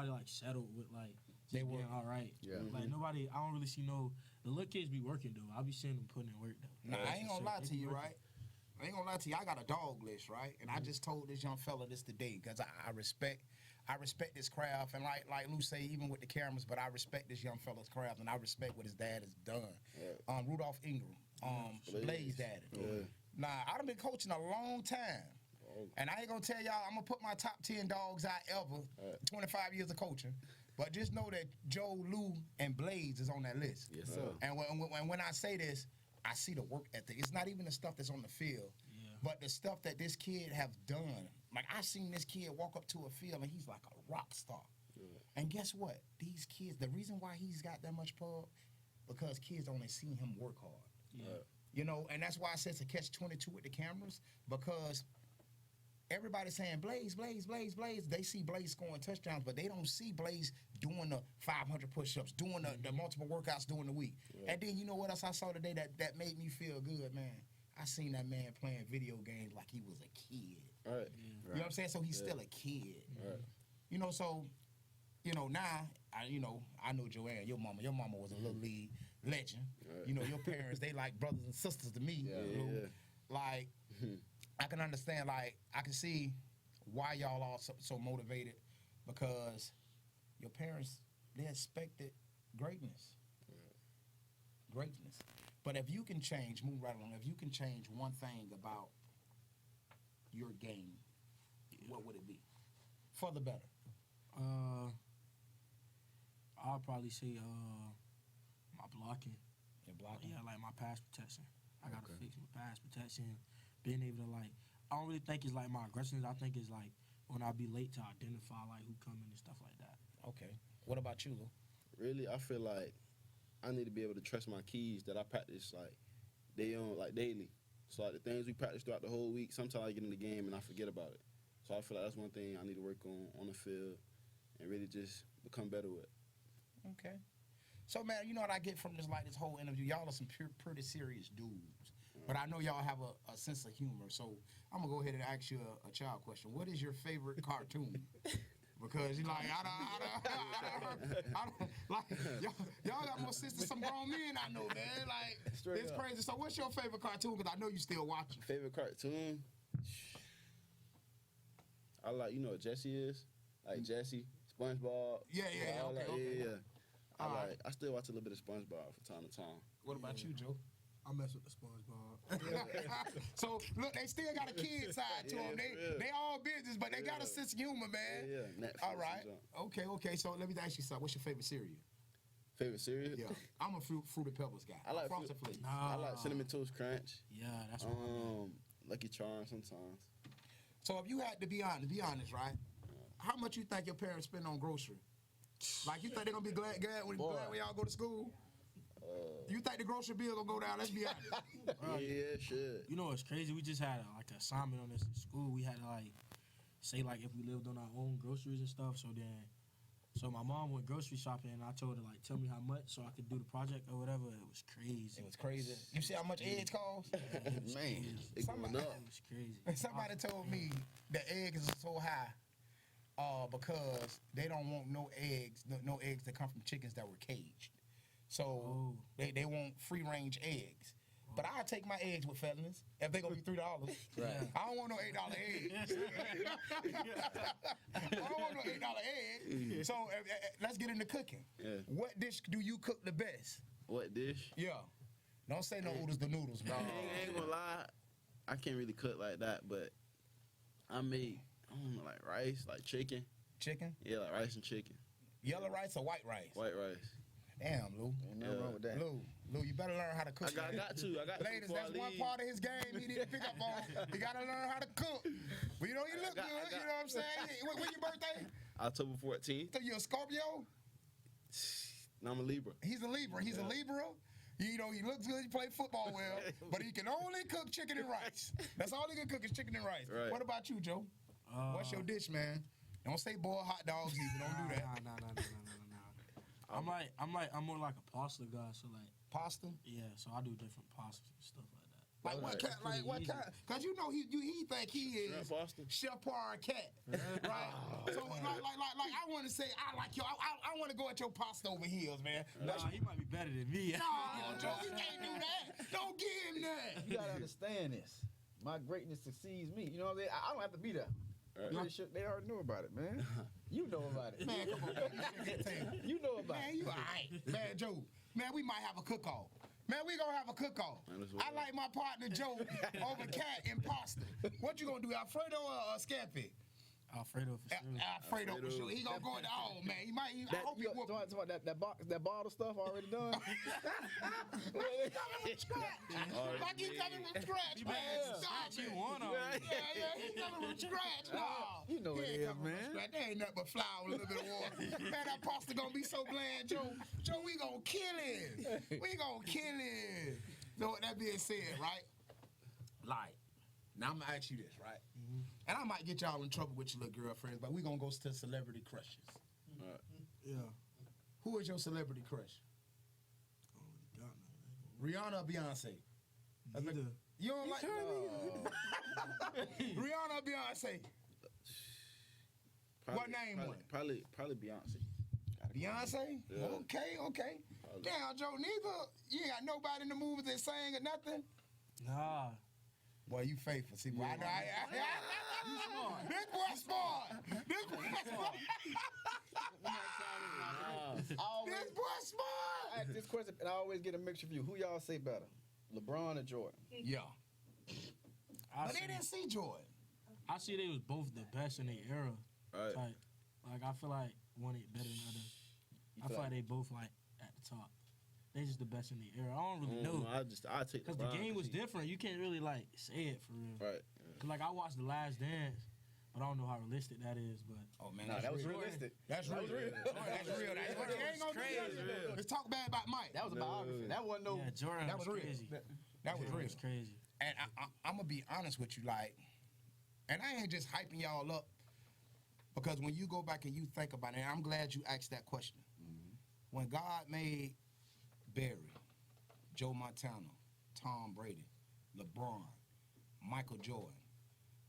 like settled with like they were all right. Yeah. Like nobody, I don't really see the little kids be working though. I be seeing them putting in work though. Nah, I ain't gonna lie to you, right? I ain't gonna lie to you. I got a dog list, right? And I just told this young fella this today because I respect this craft, and like Lou say, even with the cameras, but I respect this young fella's craft, and I respect what his dad has done. Yeah. Rudolph Ingram. Blaze daddy. Yeah. Nah, I done been coaching a long time. And I ain't gonna tell y'all, I'm gonna put my top 10 dogs out ever, 25 years of coaching. But just know that Joe, Lou, and Blaze is on that list. Yes, sir. And when I say this, I see the work ethic. It's not even the stuff that's on the field, but the stuff that this kid have done. Like, I seen this kid walk up to a field, and he's like a rock star. Yeah. And guess what? These kids, the reason why he's got that much pub, because kids only seen him work hard. Yeah. You know, and that's why I said to catch 22 with the cameras, because everybody's saying Blaze, Blaze, Blaze, Blaze. They see Blaze scoring touchdowns, but they don't see Blaze doing the 500 push-ups, doing the multiple workouts during the week. Yeah. And then you know what else I saw today that made me feel good, man? I seen that man playing video games like he was a kid. Right. Yeah. You know what I'm saying? So he's still a kid. Right. You know, so, you know, now, I know Joanne, your mama was a Little League legend. Right. You know, your parents, they like brothers and sisters to me. Yeah. Like, I can understand, like, I can see why y'all are so motivated, because your parents, they expected greatness. Greatness. But if you can change, move right along, if you can change one thing about your game, what would it be? For the better. I'll probably say my blocking. Your blocking? Yeah, like my pass protection. I gotta fix my pass protection. Being able to, like, I don't really think it's like my aggression. I think it's like when I be late to identify like who coming and stuff like that. Okay. What about you, Lou? Really, I feel like I need to be able to trust my keys that I practice like daily. So like the things we practice throughout the whole week, sometimes I get in the game and I forget about it. So I feel like that's one thing I need to work on the field and really just become better with. Okay. So, man, you know what I get from this whole interview? Y'all are some pretty serious dudes. But I know y'all have a sense of humor. So I'm going to go ahead and ask you a child question. What is your favorite cartoon? Because you like, y'all got more sense than some grown men I know, man. Like, Straight it's up. crazy. So what's your favorite cartoon? Because I know you still watching. Favorite cartoon? I like, you know what Jesse is? Like Jesse, SpongeBob. Yeah, all that. okay. Yeah. All right. I still watch a little bit of SpongeBob from time to time. What about you, Joe? I mess with the SpongeBob. So look, they still got a kid side to them. They all business, but they got a sense of humor, man. Yeah. Netflix All right. and junk. Okay. So let me ask you something. What's your favorite cereal? Favorite cereal? Yeah, I'm a Fruity Pebbles guy. I like Frosted Flakes. I like Cinnamon Toast Crunch. Yeah, that's what Lucky Charms sometimes. So if you had to be honest, right? How much you think your parents spend on grocery? Like you think they're gonna be glad when y'all go to school? You think the grocery bill gonna go down? Let's be honest. Yeah, shit. You know what's crazy? We just had like an assignment on this in school. We had to say if we lived on our own groceries and stuff. So my mom went grocery shopping and I told her tell me how much so I could do the project or whatever. It was crazy. It was crazy. You see how much eggs cost? Man, it's going up. It was crazy. Somebody told me the eggs are so high because they don't want no eggs that come from chickens that were caged. So they want free range eggs. But I take my eggs with felonies if they gonna be $3. Right. I don't want no $8 eggs. I don't want no $8 eggs. So let's get into cooking. Yeah. What dish do you cook the best? What dish? Yeah. Don't say no oodles the noodles, man. I ain't gonna lie, I can't really cook like that, but I make, I don't know, like rice, like chicken. Chicken? Yeah, like rice and chicken. Yellow rice or white rice? White rice. Damn, Lou. Ain't nothing wrong with that. Lou, you better learn how to cook. I got to. Ladies, that's one part of his game he need to pick up on. You gotta learn how to cook. Well, you know, you look good, you know what I'm saying? When your birthday? October 14th. So you a Scorpio? No, I'm a Libra. He's a Libra. He's a Libra. You know, he looks good, he plays football well, but he can only cook chicken and rice. That's all he can cook is chicken and rice. Right. What about you, Joe? What's your dish, man? Don't say boiled hot dogs either. Don't do that. No. I'm more like a pasta guy, so Pasta? yeah, so I do different pastas and stuff like that. Like what kind? Like what kind? Cause you know he think he is Shrimp pasta? Chef Cat, right? So like I want to say I like yo. I want to go at your pasta over heels, man. Nah, he might be better than me. No, Joe, he can't do that. Don't give him that. You gotta understand this. My greatness succeeds me. You know what I'm saying? I don't have to be there. Right. They already know about it, man. You know about it. Man, come on. You know about Man, it. you all right. Man, Joe, man, we might have a cook-off. Man, we gonna have a cook-off. I like my partner Joe over Cat and pasta. What you gonna do, Alfredo or scampi? Alfredo for sure. Alfredo for sure. He gonna go in the man. He might. I hope he whoop. That bottle stuff already done. Like he coming from scratch, man. Stop You it. want him. Yeah, he coming from scratch. No. You know He it ain't is, coming from man. scratch. There ain't nothing but flour and a little bit of water. Man, that pasta gonna be so bland, Joe. Joe, we gonna kill it. We gonna kill it. So with that being said, right? Like, now I'm gonna ask you this, right? And I might get y'all in trouble with your little girlfriends, but we gonna go to celebrity crushes. Yeah. Who is your celebrity crush? Rihanna or Beyonce? Neither. You don't like Rihanna or Beyonce? What name one? Probably Beyonce. Beyonce? Yeah. Okay. Damn, Joe, neither. You ain't got nobody in the movie that sang or nothing? Nah. Boy, you faithful. See, boy, I know. You smart. This boy smart. This boy smart. This boy smart. I ask this question, and I always get a mixture view. Who y'all say better, LeBron or Jordan? Yeah. But they didn't see Jordan. I see they was both the best in their era. Right. Like I feel like one ain't better than the other. I feel like they both at the top. They just the best in the era. I don't really know. I take Because the game was different. You can't really say it for real. Right. Cause I watched The Last Dance, but I don't know how realistic that is. But Oh man, Nah, that was real. realistic. That's real. That's real. Ain't gonna crazy. do that. Let's talk bad about Mike. That was a biography. That wasn't no. yeah, Jordan That was was real. crazy. That was Jordan real. was crazy. And I'm gonna be honest with you, like, and I ain't just hyping y'all up because when you go back and you think about it, and I'm glad you asked that question. When God made Barry, Joe Montana, Tom Brady, LeBron, Michael Jordan,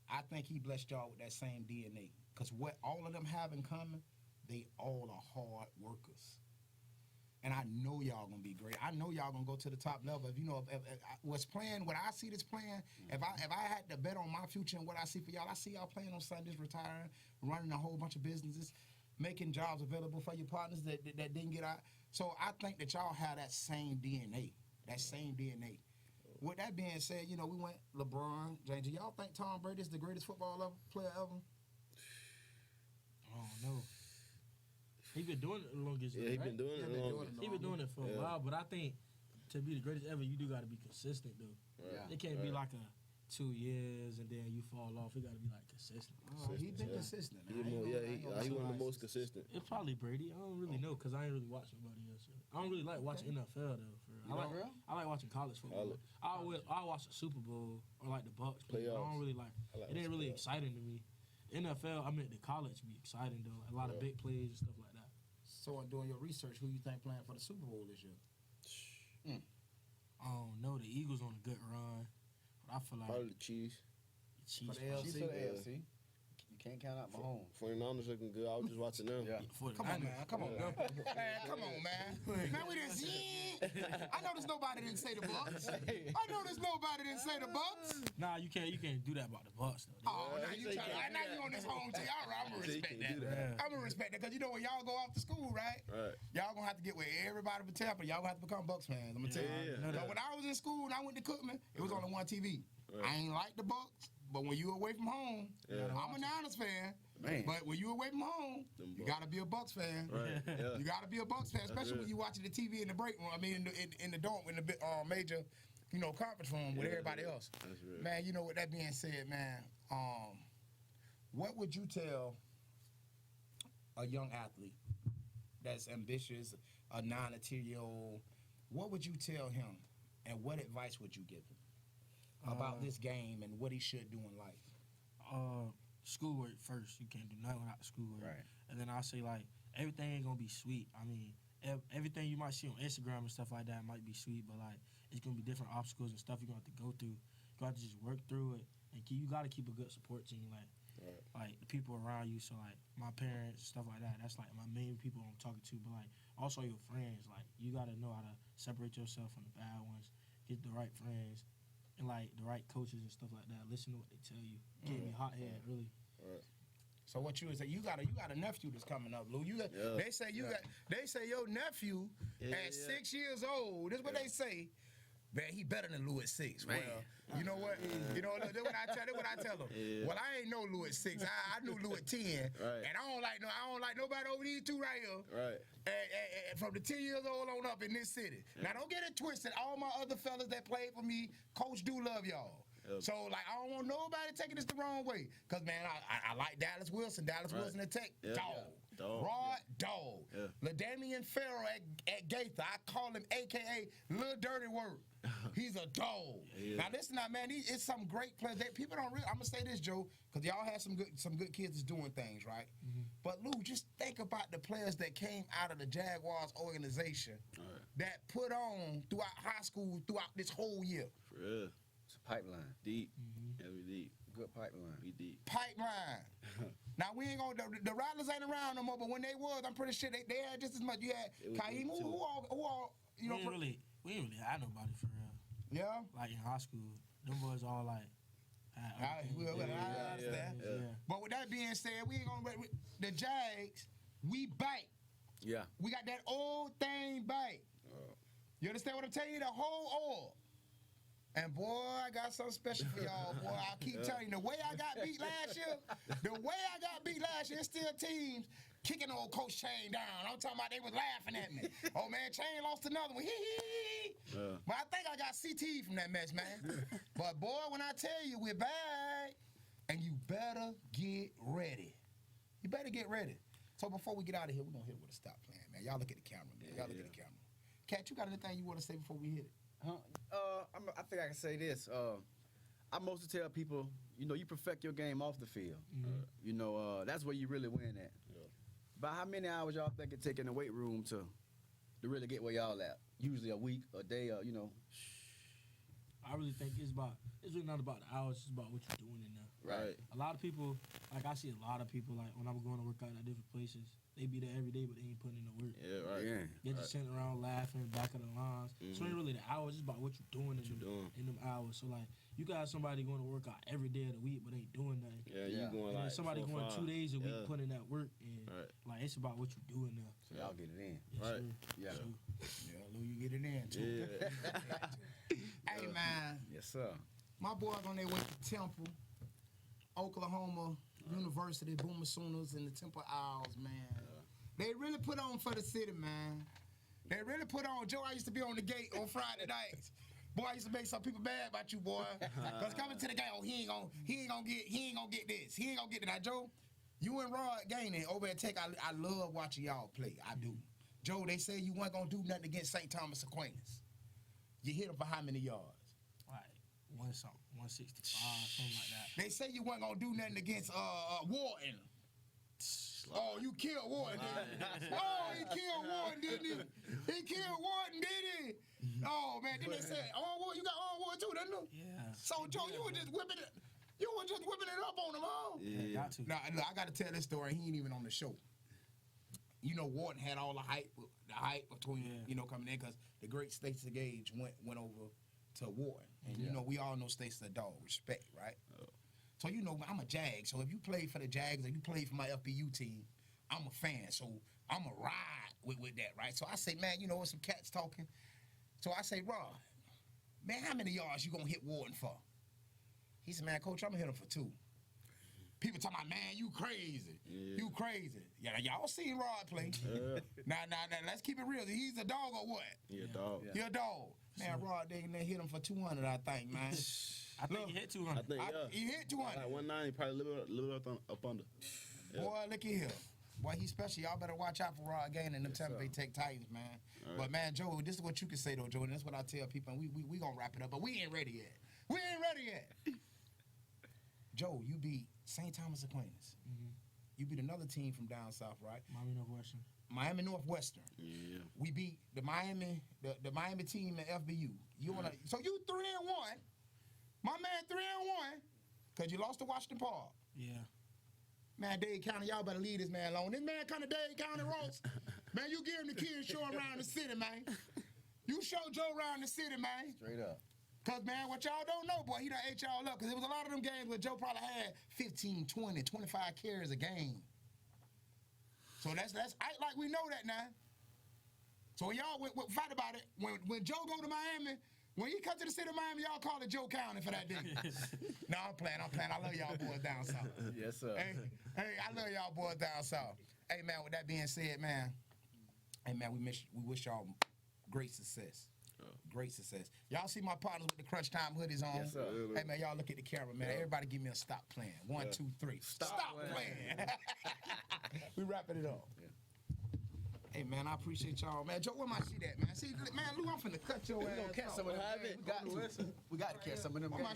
I think he blessed y'all with that same DNA. Because what all of them have in common, they all are hard workers. And I know y'all gonna be great. I know y'all gonna go to the top level. If you know, if what's playing, what I see this playing, if I had to bet on my future and what I see for y'all, I see y'all playing on Sundays, retiring, running a whole bunch of businesses, making jobs available for your partners that didn't get out. So I think that y'all have that same DNA, With that being said, you know, we went LeBron, James. Do y'all think Tom Brady is the greatest football player ever? I don't know. He been doing it the longest. Yeah, he right? been doing it long. He been doing it for a while, but I think to be the greatest ever, you do got to be consistent though. Yeah. It can't be like a 2 years and then you fall off. It got to be like consistent. He been consistent. He one of the most consistent. It's probably Brady. I don't really know because I ain't really watch nobody else. I don't really like watching NFL though. For real. I like watching college football. I watch the Super Bowl or like the Bucks. Play. I don't really like. It ain't really exciting to me. NFL, I meant the college be exciting though. A lot of big plays and stuff like that. So in doing your research, who you think playing for the Super Bowl this year? I don't know. The Eagles on a good run, but I feel like Probably the Chiefs. Chiefs. For the Chiefs for the AFC. You can't count out Mahomes. 49ers looking good. I was just watching them. Yeah. Come on, man. Come on, man. Come on, man. Man, we didn't see. I noticed nobody didn't say the Bucks. Nah, you can't do that about the Bucks though. Oh, now you on this home team. All right, I'm gonna respect that. I'm gonna respect that because you know when y'all go off to school, right? Right. Y'all gonna have to get with everybody but Tampa. Y'all gonna have to become Bucks fans. I'm gonna tell you. Yeah. But when I was in school and I went to Cookman, it was only one TV. I ain't like the Bucks, but when you away from home, I'm a Niners fan. Man. But when you away from home, Them you Bucks. gotta be a Bucks fan. Right. Yeah. You gotta be a Bucks fan, especially when you watching the TV in the break room. I mean, in the dorm, in the major, conference room with everybody else. That's real. Man, you know, with that being said, man, what would you tell a young athlete that's ambitious, a 9 or 10-year-old? What would you tell him, and what advice would you give him about this game and what he should do in life? Schoolwork first. You can't do nothing without schoolwork. Right. And then I say like everything ain't gonna be sweet. I mean, everything you might see on Instagram and stuff like that might be sweet, but like it's gonna be different obstacles and stuff you're gonna have to go through. You gotta just work through it, and you gotta keep a good support team, like the people around you. So like my parents, stuff like that. That's like my main people I'm talking to. But like also your friends. Like you gotta know how to separate yourself from the bad ones. Get the right friends. And like the right coaches and stuff like that. Listen to what they tell you. Can't be hot head, really. So what you would say? You got a nephew that's coming up, Lou. They say your nephew at 6 years old. This is what they say. Man, he better than Lou at 6. Man. Well, you know what? You know that's what I tell them. Yeah. Well, I ain't know Lou at 6. I knew Lou at 10. Right. And I don't like nobody over these two right here. Right. And from the 10 years old on up in this city. Now don't get it twisted. All my other fellas that played for me, coach do love y'all. Yep. So like I don't want nobody taking this the wrong way. Cause man, I like Dallas Wilson Wilson at Tech, Yeah. dog. Rod, dog. Yeah. LaDamian Farrell at Gaither. I call him AKA Lil Dirty Word. He's a dog. Yeah. Now listen, man, it's some great players. People don't really. I'm gonna say this, Joe, because y'all have some good kids that's doing things right. But Lou, just think about the players that came out of the Jaguars organization that put on throughout high school, throughout this whole year. For real. It's a pipeline. Deep. Yeah, we deep. Good pipeline. We deep. Pipeline. Now we ain't gonna. The Rattlers ain't around no more, but when they was, I'm pretty sure they had just as much. You had Kaim, who all, you know. We ain't really had nobody for real. Yeah. Like in high school, them boys all like. I understand. Yeah. But with that being said, we ain't gonna. The Jags, we bite. Yeah. We got that old thing bite. You understand what I'm telling you? The whole oil. And boy, I got something special for y'all, boy. I keep telling you, the way I got beat last year, it's still teams kicking old Coach Chain down. I'm talking about they was laughing at me. Oh man, Chain lost another one. But I think I got CT from that mess, man. But boy, when I tell you we're back, and you better get ready. You better get ready. So before we get out of here, we're gonna hit it with a stop playing, man. Y'all look at the camera, man. Y'all look at the camera. Cat, you got anything you want to say before we hit it? Huh? I think I can say this. I mostly tell people, you perfect your game off the field. That's where you really win at. Yeah. About how many hours y'all think it take in the weight room to really get where y'all at? Usually a week, a day, I really think it's really not about the hours, it's about what you're doing in there. Right. A lot of people, like I see a lot of people, like when I'm going to work out at different places, they be there every day, but they ain't putting in the work. Yeah, right. Yeah. They're just sitting around laughing, back of the lines. So it ain't really the hours, it's about what you're doing in them hours. So like, you got somebody going to work out every day of the week, but ain't doing nothing. Yeah, you going And then like somebody 4 or going 2 5. days a week Yeah. putting in that work, and like it's about what you're doing there. So y'all get it in. Yes, Right. sir. Yeah. So, Yeah, Lou, you get it in too. Yeah. Hey, man, Yes, sir. my boys on their way to Temple, Oklahoma University, Boomer Sooners, and the Temple Owls, man. They really put on for the city, man. They really put on. Joe, I used to be on the gate on Friday nights. Boy, I used to make some people bad about you, boy. Cause coming to the game, he ain't gonna get this. He ain't gonna get that. Now, Joe, you and Rod Gainey over at Tech, I love watching y'all play. I do. Joe, they say you weren't gonna do nothing against St. Thomas Aquinas. You hit him for how many yards? like 165, something like that. They say you weren't gonna do nothing against Wharton. Oh, you killed Wharton, didn't you? Oh, he killed Wharton, didn't he? He killed Wharton, didn't he? Oh man, then they said, you got Wharton too, didn't you? Yeah. So Joe, you were just whipping it. You were just whipping it up on him, huh? Yeah. Got to. Now, look, I got to tell this story. He ain't even on the show. Wharton had all the hype between coming in because the great States of Gage went over to Wharton, and we all know States of Dog respect, right? So I'm a Jag. So if you play for the Jags or you play for my FBU team, I'm a fan. So I'm a ride with that, right? So I say, man, with some cats talking. So I say, Rod, man, how many yards you gonna hit Wharton for? He said, man, coach, I'm gonna hit him for 2. People talking about, man, you crazy. Yeah. You crazy. Yeah, y'all seen Rod play. Now, let's keep it real. He's a dog or what? Yeah, dog. Yeah. You're a dog. Man, Rod, they hit him for 200, I think, man. I think he hit 200. I think, He hit 200. Like 190, probably a little up under. Yeah. Boy, look at here. Boy, he's special. Y'all better watch out for Rod Gain and them Tampa Bay Tech Titans, man. All right. But, man, Joe, this is what you can say, though, Joe, and that's what I tell people, and we going to wrap it up, but we ain't ready yet. We ain't ready yet. Joe, you beat St. Thomas Aquinas. You beat another team from down south, right? Miami Northwestern. Miami Northwestern. Yeah. We beat the Miami team at FBU. So you 3-1. My man 3-1, because you lost to Washington Park. Yeah. Man, Dade County, y'all better leave this man alone. This man come to Dade County, Ross. Man, you give him the kids show around the city, man. You show Joe around the city, man. Straight up. Because, man, what y'all don't know, boy, he done ate y'all up. Because there was a lot of them games where Joe probably had 15, 20, 25 carries a game. So that's like we know that now. So when y'all fight about it, when Joe go to Miami, when he come to the city of Miami, y'all call it Joe County for that day. No, I'm playing. I love y'all boys down south. Yes, sir. Hey, I love y'all boys down south. Hey, man, with that being said, man, we wish y'all great success. Great success. Y'all see my partners with the Crunch Time hoodies on? Yes, sir. Hey, man, y'all look at the camera, man. Everybody give me a stop playing. 1, 2, 3. Stop playing. We wrapping it up. Yeah. Hey, man, I appreciate y'all. Man, Joe, where my shit at, man? See, man, Lou, I'm finna cut your ass. We gonna catch off, some of them. man. We got to catch some of them. Where my